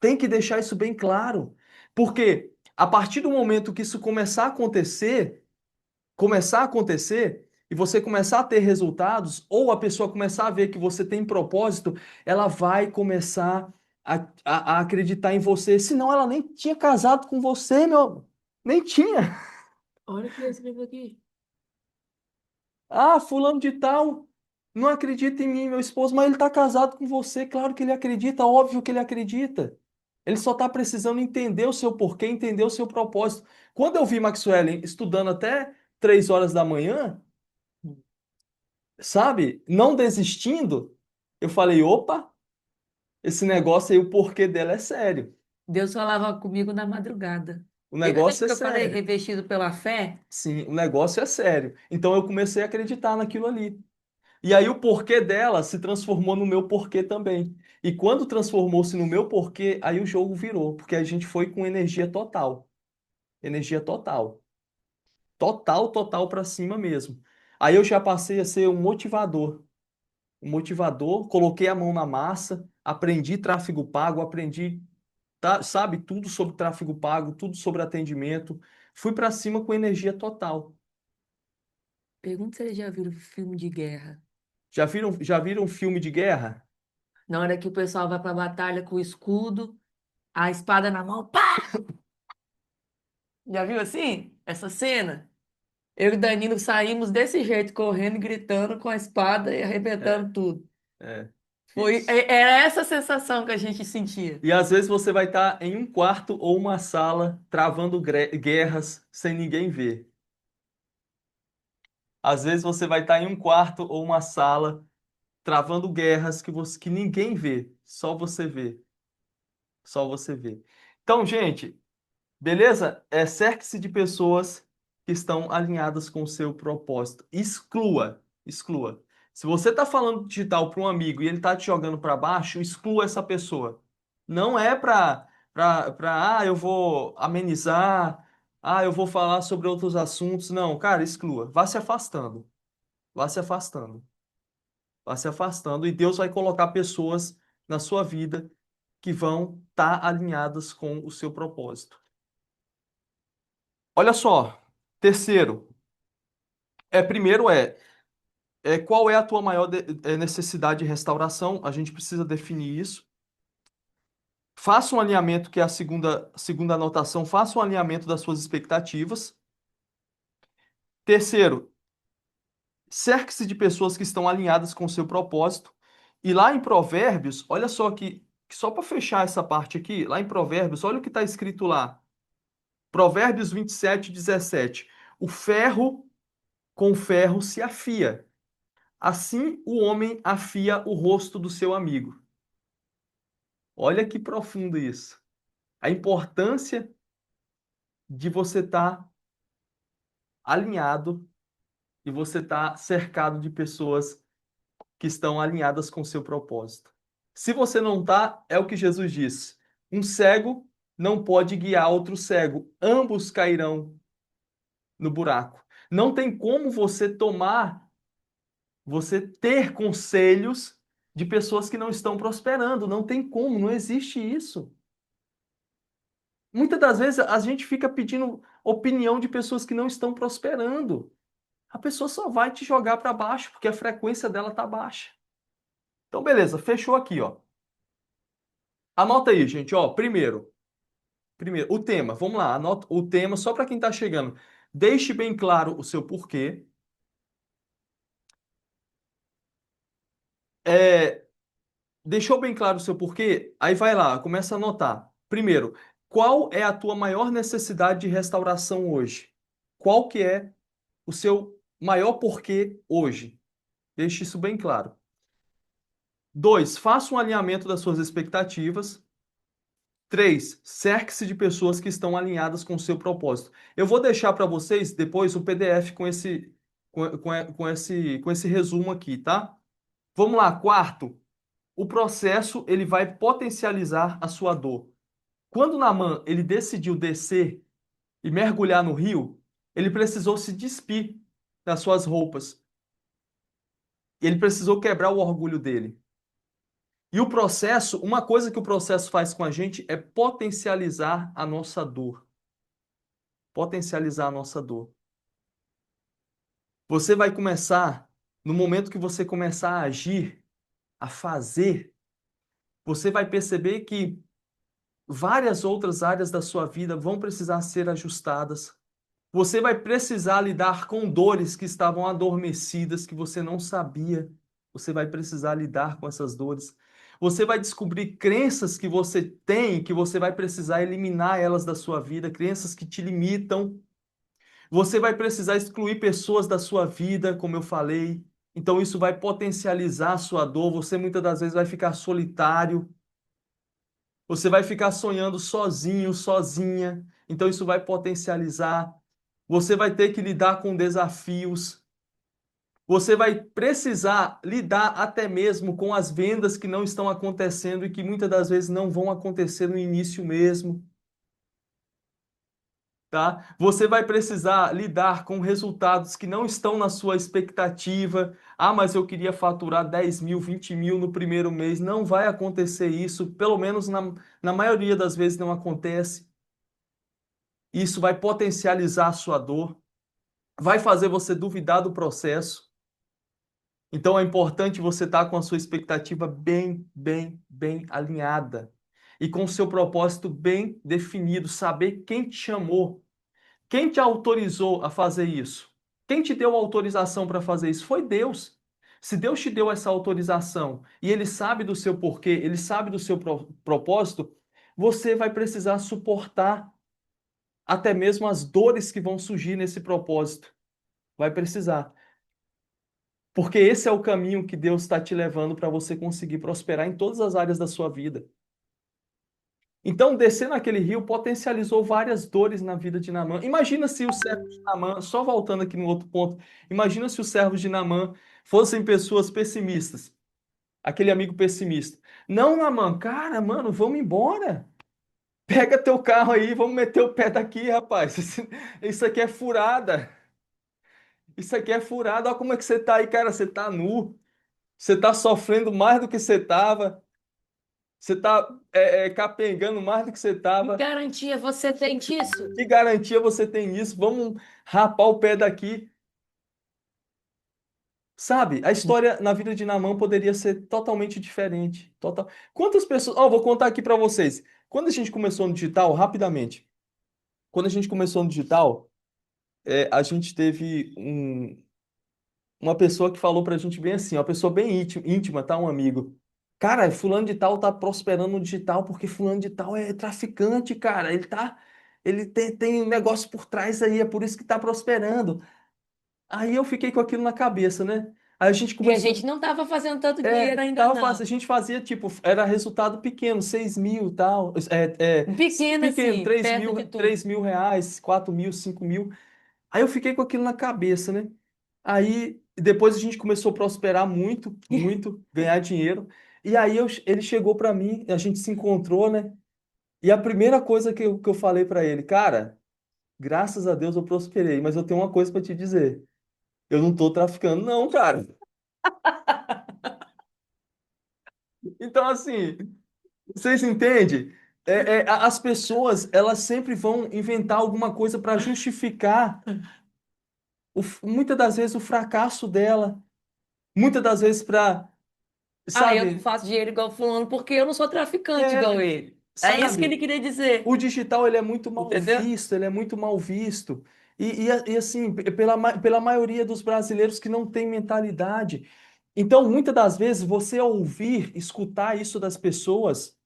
Tem que deixar isso bem claro. Porque a partir do momento que isso começar a acontecer, e você começar a ter resultados, ou a pessoa começar a ver que você tem propósito, ela vai começar a acreditar em você. Senão ela nem tinha casado com você, meu. Nem tinha. Olha o que eu escrevo aqui. Ah, fulano de tal não acredita em mim, meu esposo, mas ele está casado com você. Claro que ele acredita, óbvio que ele acredita. Ele só está precisando entender o seu porquê, entender o seu propósito. Quando eu vi Maxwell estudando até 3 horas da manhã, sabe, não desistindo, eu falei, opa, esse negócio aí, o porquê dela é sério. Deus falava comigo na madrugada. O E lembra negócio é que eu falei, sério. revestido pela fé? Sim, o negócio é sério. Então eu comecei a acreditar naquilo ali. E aí o porquê dela se transformou no meu porquê também. E quando transformou-se no meu porquê, aí o jogo virou, porque a gente foi com energia total. Energia total. Total para cima mesmo. Aí eu já passei a ser um motivador. Um motivador, coloquei a mão na massa, aprendi tráfego pago, aprendi, sabe, tudo sobre tráfego pago, tudo sobre atendimento. Fui para cima com energia total. Pergunta se eles já viram filme de guerra. Já viram filme de guerra? Na hora que o pessoal vai pra batalha com o escudo, a espada na mão, pá! Já viu assim? Essa cena? Eu e Danilo saímos desse jeito, correndo e gritando com a espada e É, arrebentando tudo. é. Foi, era essa sensação que a gente sentia. E às vezes você vai estar em um quarto ou uma sala travando guerras sem ninguém ver. Às vezes você vai estar em um quarto ou uma sala travando guerras que ninguém vê, só você vê, só você vê. Então, gente, beleza? Cerque-se de pessoas que estão alinhadas com o seu propósito. Exclua. Se você está falando digital para um amigo e ele está te jogando para baixo, exclua essa pessoa. Não é eu vou amenizar, eu vou falar sobre outros assuntos. Não, cara, exclua. Vá se afastando. Vá se afastando. Vá se afastando e Deus vai colocar pessoas na sua vida que vão estar alinhadas com o seu propósito. Olha só, terceiro, primeiro qual é a tua maior necessidade de restauração? A gente precisa definir isso. Faça um alinhamento, que é a segunda anotação, faça um alinhamento das suas expectativas. Terceiro, cerque-se de pessoas que estão alinhadas com o seu propósito. E lá em Provérbios, olha só que só para fechar essa parte aqui, lá em Provérbios, olha o que está escrito lá. Provérbios 27:17. O ferro com ferro se afia. Assim o homem afia o rosto do seu amigo. Olha que profundo isso. A importância de você estar alinhado e você estar cercado de pessoas que estão alinhadas com o seu propósito. Se você não está, é o que Jesus disse. Um cego não pode guiar outro cego. Ambos cairão no buraco. Não tem como você ter conselhos de pessoas que não estão prosperando. Não tem como, não existe isso. Muitas das vezes a gente fica pedindo opinião de pessoas que não estão prosperando. A pessoa só vai te jogar para baixo porque a frequência dela tá baixa. Então, beleza, fechou aqui, ó. Anota aí, gente, ó. Primeiro, o tema. Vamos lá, anota o tema só para quem está chegando. Deixe bem claro o seu porquê. É, deixou bem claro o seu porquê? Aí vai lá, começa a anotar. Primeiro, qual é a tua maior necessidade de restauração hoje? Qual que é o seu maior porquê hoje? Deixe isso bem claro. Dois, faça um alinhamento das suas expectativas. Três, cerque-se de pessoas que estão alinhadas com o seu propósito. Eu vou deixar para vocês depois o PDF com esse resumo aqui, tá? Vamos lá, quarto. O processo ele vai potencializar a sua dor. Quando Naamã ele decidiu descer e mergulhar no rio, ele precisou se despir das suas roupas. Ele precisou quebrar o orgulho dele. E o processo, uma coisa que o processo faz com a gente é potencializar a nossa dor. Potencializar a nossa dor. Você vai começar, no momento que você começar a agir, a fazer, você vai perceber que várias outras áreas da sua vida vão precisar ser ajustadas. Você vai precisar lidar com dores que estavam adormecidas, que você não sabia. Você vai precisar lidar com essas dores. Você vai descobrir crenças que você tem, que você vai precisar eliminar elas da sua vida, crenças que te limitam. Você vai precisar excluir pessoas da sua vida, como eu falei. Então isso vai potencializar a sua dor. Você muitas das vezes vai ficar solitário. Você vai ficar sonhando sozinho, sozinha. Então isso vai potencializar. Você vai ter que lidar com desafios. Você vai precisar lidar até mesmo com as vendas que não estão acontecendo e que muitas das vezes não vão acontecer no início mesmo, tá? Você vai precisar lidar com resultados que não estão na sua expectativa. Ah, mas eu queria faturar 10 mil, 20 mil no primeiro mês. Não vai acontecer isso, pelo menos na maioria das vezes não acontece. Isso vai potencializar a sua dor, vai fazer você duvidar do processo. Então é importante você estar com a sua expectativa bem alinhada e com o seu propósito bem definido, saber quem te chamou, quem te autorizou a fazer isso, quem te deu autorização para fazer isso foi Deus. Se Deus te deu essa autorização e Ele sabe do seu porquê, Ele sabe do seu propósito, você vai precisar suportar até mesmo as dores que vão surgir nesse propósito. Vai precisar. Porque esse é o caminho que Deus está te levando para você conseguir prosperar em todas as áreas da sua vida. Então, descer naquele rio potencializou várias dores na vida de Naamã. Imagina se os servos de Naamã, só voltando aqui no outro ponto, imagina se os servos de Naamã fossem pessoas pessimistas, aquele amigo pessimista. Não, Naamã, cara, mano, vamos embora. Pega teu carro aí, vamos meter o pé daqui, rapaz. Isso aqui é furada. Isso aqui é furada. Olha como é que você tá aí, cara. Você tá nu. Você tá sofrendo mais do que você tava. Você tá capengando mais do que você Que tava. garantia você tem disso? Que garantia você tem isso? Vamos rapar o pé daqui. Sabe? A história na vida de Naamã poderia ser totalmente diferente. Total. Quantas pessoas. Ó, vou contar aqui para vocês. Quando a gente começou no digital, rapidamente. Quando a gente começou no digital, a gente teve uma pessoa que falou pra gente bem assim, uma pessoa bem íntima, tá? Um amigo. Cara, fulano de tal tá prosperando no digital porque fulano de tal é traficante, cara. Ele tem um negócio por trás aí, é por isso que tá prosperando. Aí eu fiquei com aquilo na cabeça, né? Aí a gente E a começou, gente não estava fazendo tanto dinheiro ainda tava fácil, não. a gente fazia tipo, era resultado pequeno, 6 mil e tal, Pequena pequeno, assim, perto de tudo. 3 mil reais, 4 mil, 5 mil. Aí eu fiquei com aquilo na cabeça, né? Aí depois a gente começou a prosperar muito, ganhar dinheiro. E aí ele chegou para mim, a gente se encontrou, né? E a primeira coisa que eu falei para ele, cara, graças a Deus eu prosperei, mas eu tenho uma coisa para te dizer. Eu não tô traficando, não, cara. Então, assim, vocês entendem? As pessoas, elas sempre vão inventar alguma coisa para justificar, muitas das vezes, o fracasso dela. Muitas das vezes para, Ah, eu não sabe? faço dinheiro igual fulano porque eu não sou traficante igual É, ele. É isso que ele sabe? queria dizer. O digital ele é muito mal Entendeu? visto, ele é muito mal visto. E assim, pela maioria dos brasileiros que não tem mentalidade. Então, muitas das vezes, você ouvir, escutar isso das pessoas,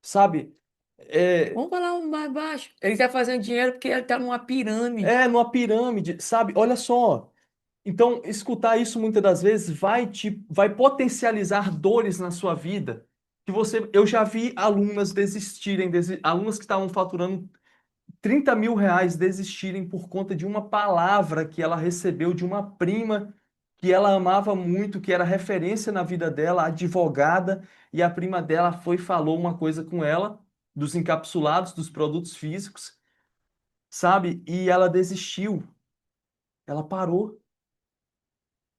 sabe? É, Vamos falar um mais baixo. Ele está fazendo dinheiro porque ele está numa pirâmide. é numa pirâmide, sabe? Olha só. Então, escutar isso muitas das vezes vai potencializar dores na sua vida. Eu já vi alunas desistirem, alunas que estavam faturando 30 mil reais desistirem por conta de uma palavra que ela recebeu de uma prima que ela amava muito, que era referência na vida dela, advogada, e a prima dela foi e falou uma coisa com ela, dos encapsulados, dos produtos físicos, sabe? E ela desistiu, ela parou,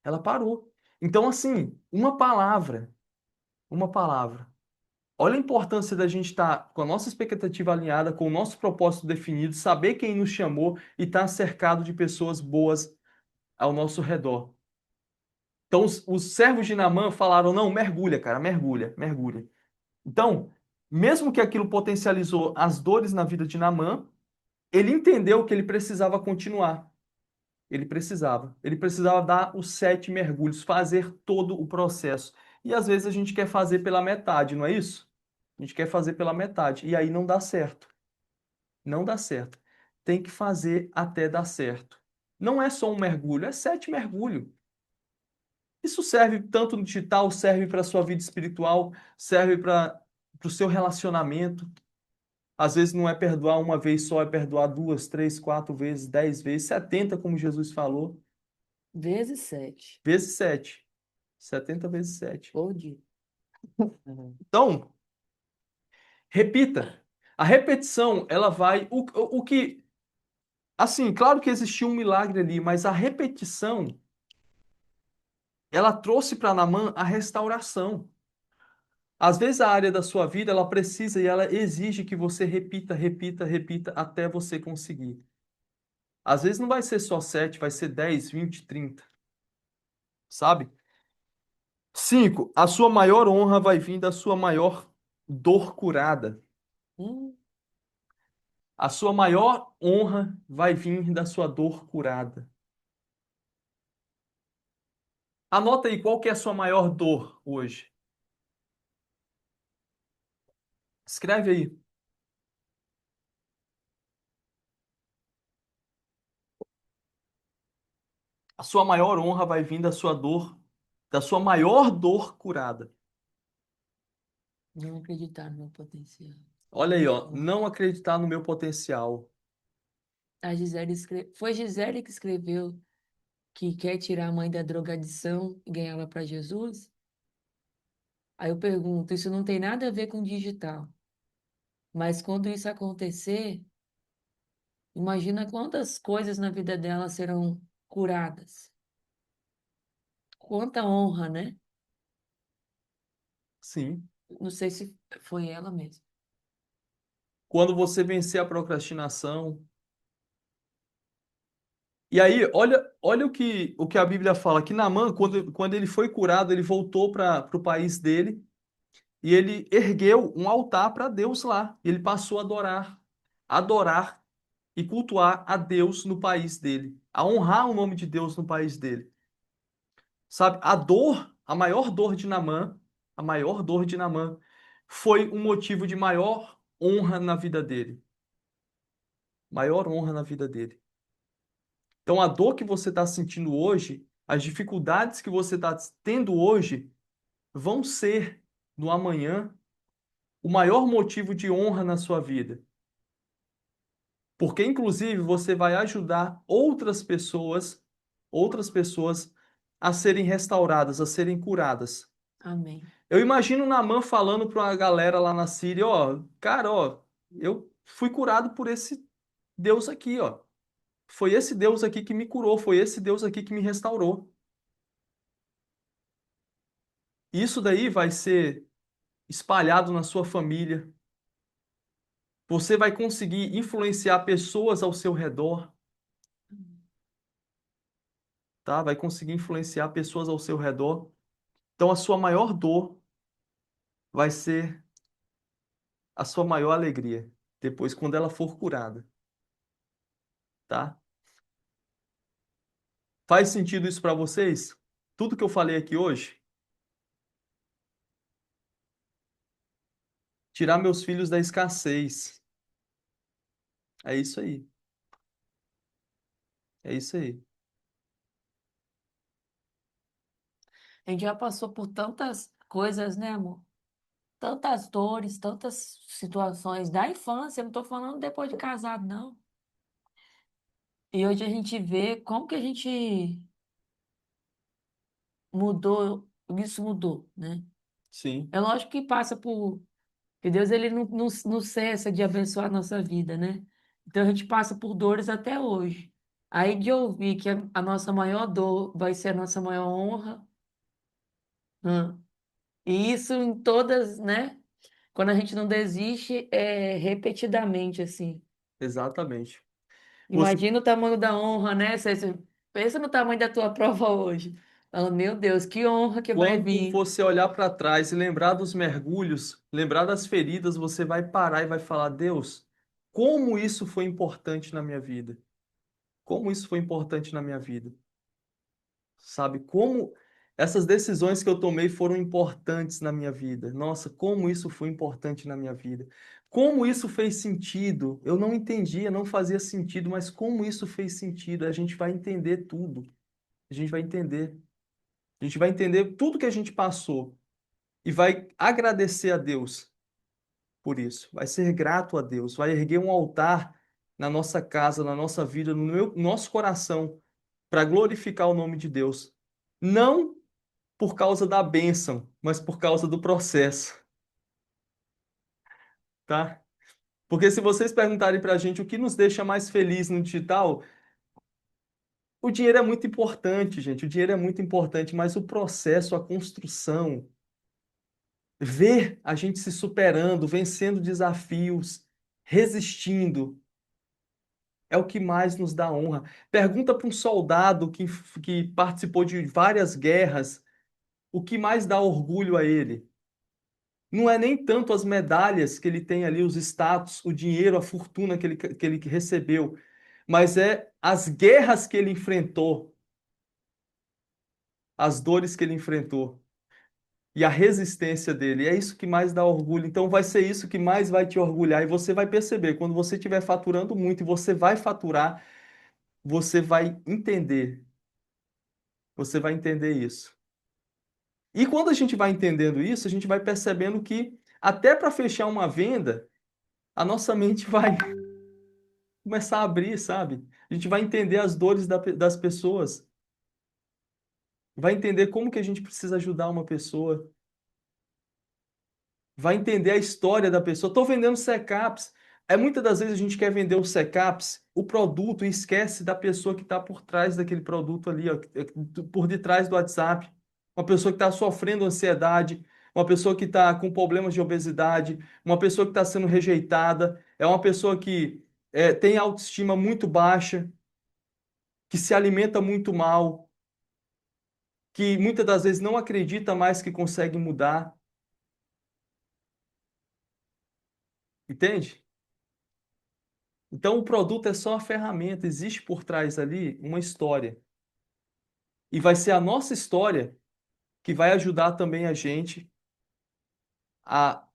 ela parou. Então, assim, uma palavra. Olha a importância da gente estar com a nossa expectativa alinhada, com o nosso propósito definido, saber quem nos chamou e estar cercado de pessoas boas ao nosso redor. Então, os servos de Naamã falaram: não, mergulha, cara, mergulha, mergulha. Então, mesmo que aquilo potencializou as dores na vida de Naamã, ele entendeu que ele precisava continuar. Ele precisava. Ele precisava dar os 7 mergulhos, fazer todo o processo. E às vezes a gente quer fazer pela metade, não é isso? A gente quer fazer pela metade. E aí não dá certo. Não dá certo. Tem que fazer até dar certo. Não é só um mergulho, é 7 mergulhos. Isso serve tanto no digital, serve para a sua vida espiritual, serve para o seu relacionamento. Às vezes não é perdoar uma vez só, é perdoar 2, 3, 4 vezes, 10 vezes, 70, como Jesus falou, Vezes 7. vezes 7. 70 vezes 7. Por dia. Então, repita. A repetição, ela vai. O que. Assim, claro que existiu um milagre ali, mas a repetição, ela trouxe para Naamã a restauração. Às vezes a área da sua vida, ela precisa e ela exige que você repita, repita, repita até você conseguir. Às vezes não vai ser só 7, vai ser 10, 20, 30, sabe? 5, a sua maior honra vai vir da sua maior dor curada. Hum, A sua maior honra vai vir da sua dor curada. Anota aí qual que é a sua maior dor hoje. Escreve aí. A sua maior honra vai vir da sua dor, da sua maior dor curada. não acreditar no meu potencial. Olha aí, ó, Ó, não acreditar no meu potencial. Foi Gisele que escreveu que quer tirar a mãe da drogadição e ganhá-la para Jesus? Aí eu pergunto, isso não tem nada a ver com digital. Mas quando isso acontecer, imagina quantas coisas na vida dela serão curadas. Quanta honra, né? Sim. Não sei se foi ela mesma. Quando você vencer a procrastinação. E aí, olha o que a Bíblia fala, que Naamã, quando ele foi curado, ele voltou para o país dele e ele ergueu um altar para Deus lá. E ele passou a adorar e cultuar a Deus no país dele, a honrar o nome de Deus no país dele. Sabe, a maior dor de Naamã, a maior dor de Naamã foi um motivo de maior honra na vida dele. Maior honra na vida dele. Então, a dor que você está sentindo hoje, as dificuldades que você está tendo hoje, vão ser, no amanhã, o maior motivo de honra na sua vida. Porque, inclusive, você vai ajudar outras pessoas a serem restauradas, a serem curadas. Amém. Eu imagino Naamã falando para uma galera lá na Síria, ó, cara, ó. Eu fui curado por esse Deus aqui, ó. Foi esse Deus aqui que me curou, foi esse Deus aqui que me restaurou. Isso daí vai ser espalhado na sua família. Você vai conseguir influenciar pessoas ao seu redor, tá? Vai conseguir influenciar pessoas ao seu redor. Então, a sua maior dor vai ser a sua maior alegria depois, quando ela for curada, tá? Faz sentido isso para vocês? Tudo que eu falei aqui hoje? Tirar meus filhos da escassez. É isso aí. É isso aí. A gente já passou por tantas coisas, né, amor? Tantas dores, tantas situações da infância, eu não tô falando depois de casado, não. E hoje a gente vê como que a gente mudou, isso mudou, né? Sim, É lógico que passa por, que Deus ele não cessa de abençoar a nossa vida, né? Então a gente passa por dores até hoje. Aí de ouvir que a nossa maior dor vai ser a nossa maior honra, né? E isso em todas, né? Quando a gente não desiste, é repetidamente assim. exatamente. Você, Imagina o tamanho da honra, né? Você pensa no tamanho da tua prova hoje. Fala, meu Deus, que honra que vai quando vir. você olhar para trás e lembrar dos mergulhos, lembrar das feridas, você vai parar e vai falar: Deus, como isso foi importante na minha vida? Como isso foi importante na minha vida? Sabe? Como essas decisões que eu tomei foram importantes na minha vida. Nossa, como isso foi importante na minha vida. Como isso fez sentido. Eu não entendia, não fazia sentido, mas como isso fez sentido, a gente vai entender tudo. A gente vai entender. A gente vai entender tudo que a gente passou e vai agradecer a Deus por isso. Vai ser grato a Deus, vai erguer um altar na nossa casa, na nossa vida, nosso coração, para glorificar o nome de Deus. Não por causa da bênção, mas por causa do processo, tá? Porque se vocês perguntarem para a gente o que nos deixa mais feliz no digital, o dinheiro é muito importante, gente. O dinheiro é muito importante, mas o processo, a construção, ver a gente se superando, vencendo desafios, resistindo, é o que mais nos dá honra. Pergunta para um soldado que participou de várias guerras, o que mais dá orgulho a ele? Não é nem tanto as medalhas que ele tem ali, os status, o dinheiro, a fortuna que ele recebeu, mas é as guerras que ele enfrentou, as dores que ele enfrentou e a resistência dele. É isso que mais dá orgulho. Então vai ser isso que mais vai te orgulhar e você vai perceber, quando você estiver faturando muito e você vai faturar, você vai entender. Você vai entender isso. E quando a gente vai entendendo isso, a gente vai percebendo que até para fechar uma venda, a nossa mente vai começar a abrir, sabe? A gente vai entender as dores das pessoas, vai entender como que a gente precisa ajudar uma pessoa, vai entender a história da pessoa. Estou vendendo secaps. É muitas das vezes a gente quer vender os secaps, o produto, e esquece da pessoa que está por trás daquele produto ali, ó, por detrás do WhatsApp. Uma pessoa que está sofrendo ansiedade, uma pessoa que está com problemas de obesidade, uma pessoa que está sendo rejeitada, é uma pessoa que tem autoestima muito baixa, que se alimenta muito mal, que muitas das vezes não acredita mais que consegue mudar, entende? Então o produto é só a ferramenta, existe por trás ali uma história. E vai ser a nossa história que vai ajudar também a gente a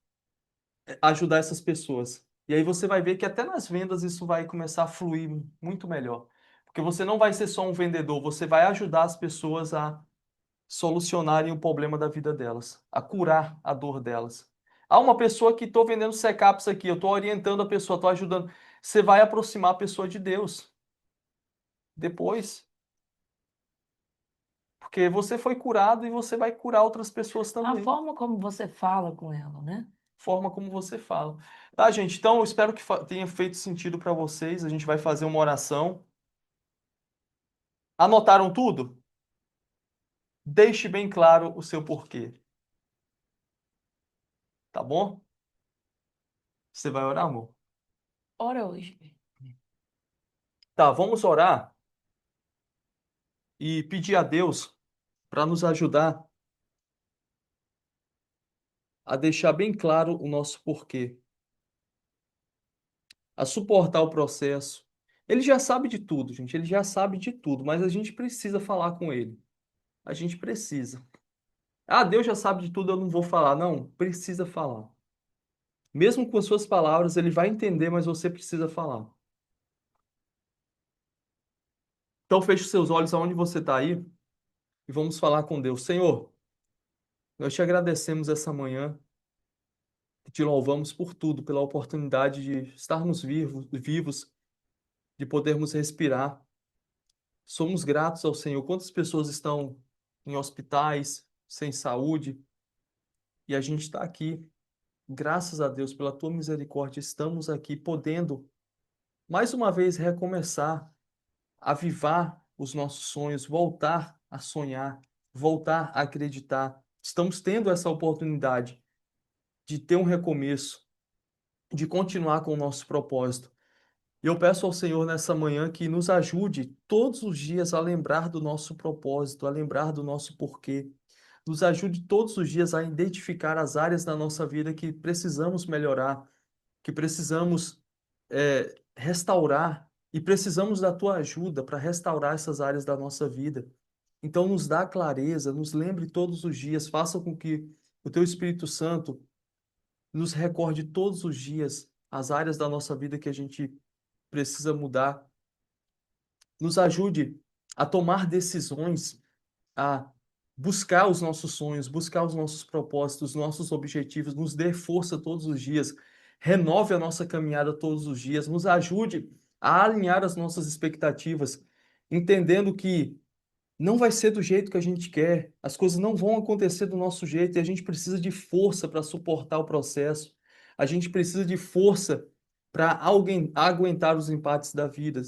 ajudar essas pessoas. E aí você vai ver que até nas vendas isso vai começar a fluir muito melhor. Porque você não vai ser só um vendedor, você vai ajudar as pessoas a solucionarem o problema da vida delas, a curar a dor delas. Há uma pessoa que estou vendendo secaps aqui, eu estou orientando a pessoa, estou ajudando. Você vai aproximar a pessoa de Deus depois, porque você foi curado e você vai curar outras pessoas A também. forma como você fala com ela, né? forma como você fala. Tá, gente? Então, eu espero que tenha feito sentido para vocês. A gente vai fazer uma oração. Anotaram tudo? Deixe bem claro o seu porquê, tá bom? Você vai orar, amor? Ora hoje. Tá, vamos orar e pedir a Deus para nos ajudar a deixar bem claro o nosso porquê, a suportar o processo. Ele já sabe de tudo, gente, ele já sabe de tudo, mas a gente precisa falar com ele. A gente precisa. Ah, Deus já sabe de tudo, eu não vou falar. Não, precisa falar. Mesmo com as suas palavras, ele vai entender, mas você precisa falar. Então, feche os seus olhos aonde você está aí e vamos falar com Deus. Senhor, nós te agradecemos essa manhã, te louvamos por tudo, pela oportunidade de estarmos vivos, de podermos respirar. Somos gratos ao Senhor. Quantas pessoas estão em hospitais, sem saúde, e a gente está aqui. Graças a Deus, pela tua misericórdia, estamos aqui podendo mais uma vez recomeçar, avivar os nossos sonhos, voltar a sonhar, voltar a acreditar. Estamos tendo essa oportunidade de ter um recomeço, de continuar com o nosso propósito. E eu peço ao Senhor nessa manhã que nos ajude todos os dias a lembrar do nosso propósito, a lembrar do nosso porquê. Nos ajude todos os dias a identificar as áreas da nossa vida que precisamos melhorar, que precisamos restaurar e precisamos da tua ajuda para restaurar essas áreas da nossa vida. Então, nos dá clareza, nos lembre todos os dias, faça com que o teu Espírito Santo nos recorde todos os dias as áreas da nossa vida que a gente precisa mudar. Nos ajude a tomar decisões, a buscar os nossos sonhos, buscar os nossos propósitos, os nossos objetivos, nos dê força todos os dias, renove a nossa caminhada todos os dias, nos ajude a alinhar as nossas expectativas, entendendo que não vai ser do jeito que a gente quer, as coisas não vão acontecer do nosso jeito e a gente precisa de força para suportar o processo, a gente precisa de força para alguém aguentar os embates da vida,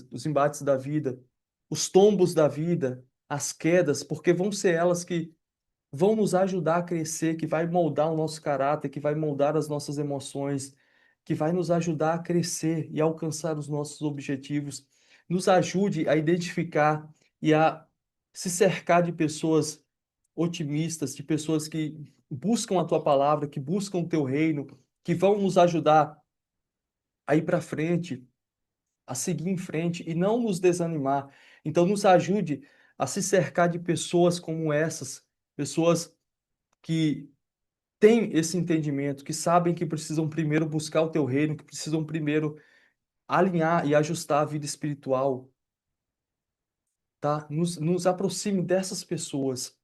os tombos da vida, as quedas, porque vão ser elas que vão nos ajudar a crescer, que vai moldar o nosso caráter, que vai moldar as nossas emoções, que vai nos ajudar a crescer e alcançar os nossos objetivos. Nos ajude a identificar e a se cercar de pessoas otimistas, de pessoas que buscam a tua palavra, que buscam o teu reino, que vão nos ajudar a ir para frente, a seguir em frente e não nos desanimar. Então, nos ajude a se cercar de pessoas como essas, pessoas que têm esse entendimento, que sabem que precisam primeiro buscar o teu reino, que precisam primeiro alinhar e ajustar a vida espiritual, tá? Nos aproxime dessas pessoas.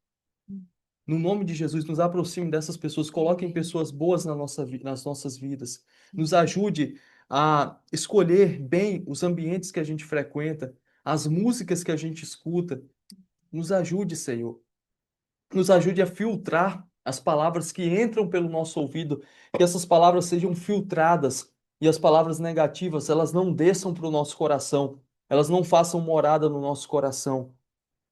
No nome de Jesus, nos aproxime dessas pessoas, coloquem Amém. pessoas boas nas nossas vidas. Nos ajude a escolher bem os ambientes que a gente frequenta, as músicas que a gente escuta. Nos ajude, Senhor. Nos ajude a filtrar as palavras que entram pelo nosso ouvido, que essas palavras sejam filtradas e as palavras negativas, elas não desçam para o nosso coração, elas não façam morada no nosso coração.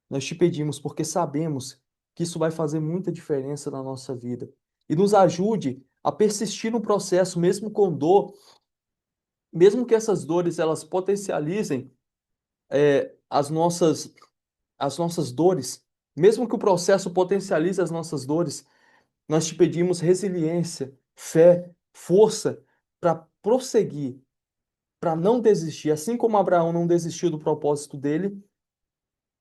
Nós te pedimos porque sabemos que isso vai fazer muita diferença na nossa vida. E nos ajude a persistir no processo, mesmo com dor, mesmo que essas dores elas potencializem as nossas dores, mesmo que o processo potencialize as nossas dores, nós te pedimos resiliência, fé, força para prosseguir, para não desistir. Assim como Abraão não desistiu do propósito dele,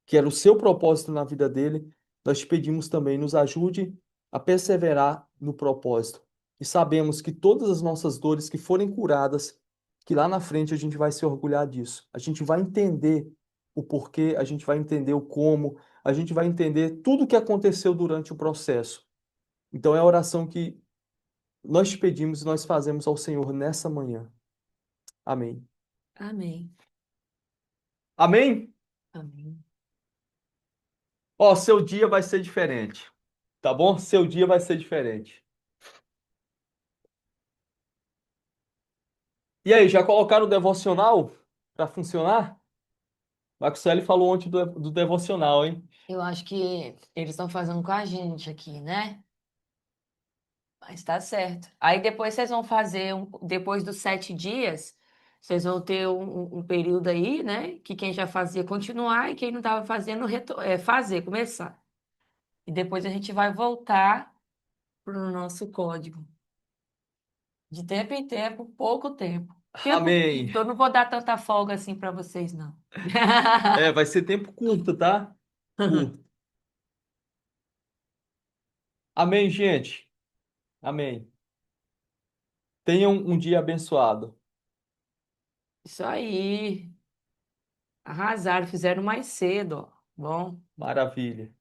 que era o seu propósito na vida dele, nós te pedimos também, nos ajude a perseverar no propósito. E sabemos que todas as nossas dores que forem curadas, que lá na frente a gente vai se orgulhar disso. A gente vai entender o porquê, a gente vai entender o como, a gente vai entender tudo o que aconteceu durante o processo. Então é a oração que nós te pedimos e nós fazemos ao Senhor nessa manhã. Amém. Amém. Amém? Amém. Ó, seu dia vai ser diferente, tá bom? Seu dia vai ser diferente. E aí, já colocaram o devocional para funcionar? Marcelo falou ontem do devocional, hein? Eu acho que eles estão fazendo com a gente aqui, né? Mas tá certo. Aí depois vocês vão fazer, depois dos 7 dias, vocês vão ter um período aí, né? Que quem já fazia continuar e quem não estava fazendo fazer, começar. E depois a gente vai voltar para o nosso código. De tempo em tempo, pouco tempo. Tempo Amém. curto, eu não vou dar tanta folga assim para vocês, não. É, vai ser tempo curto, tá? Curto. Amém, gente. Amém. Tenham um dia abençoado. Isso aí. Arrasaram, fizeram mais cedo, ó. Bom, Maravilha.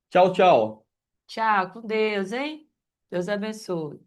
Tchau, tchau. tchau, com Deus, hein? Deus abençoe.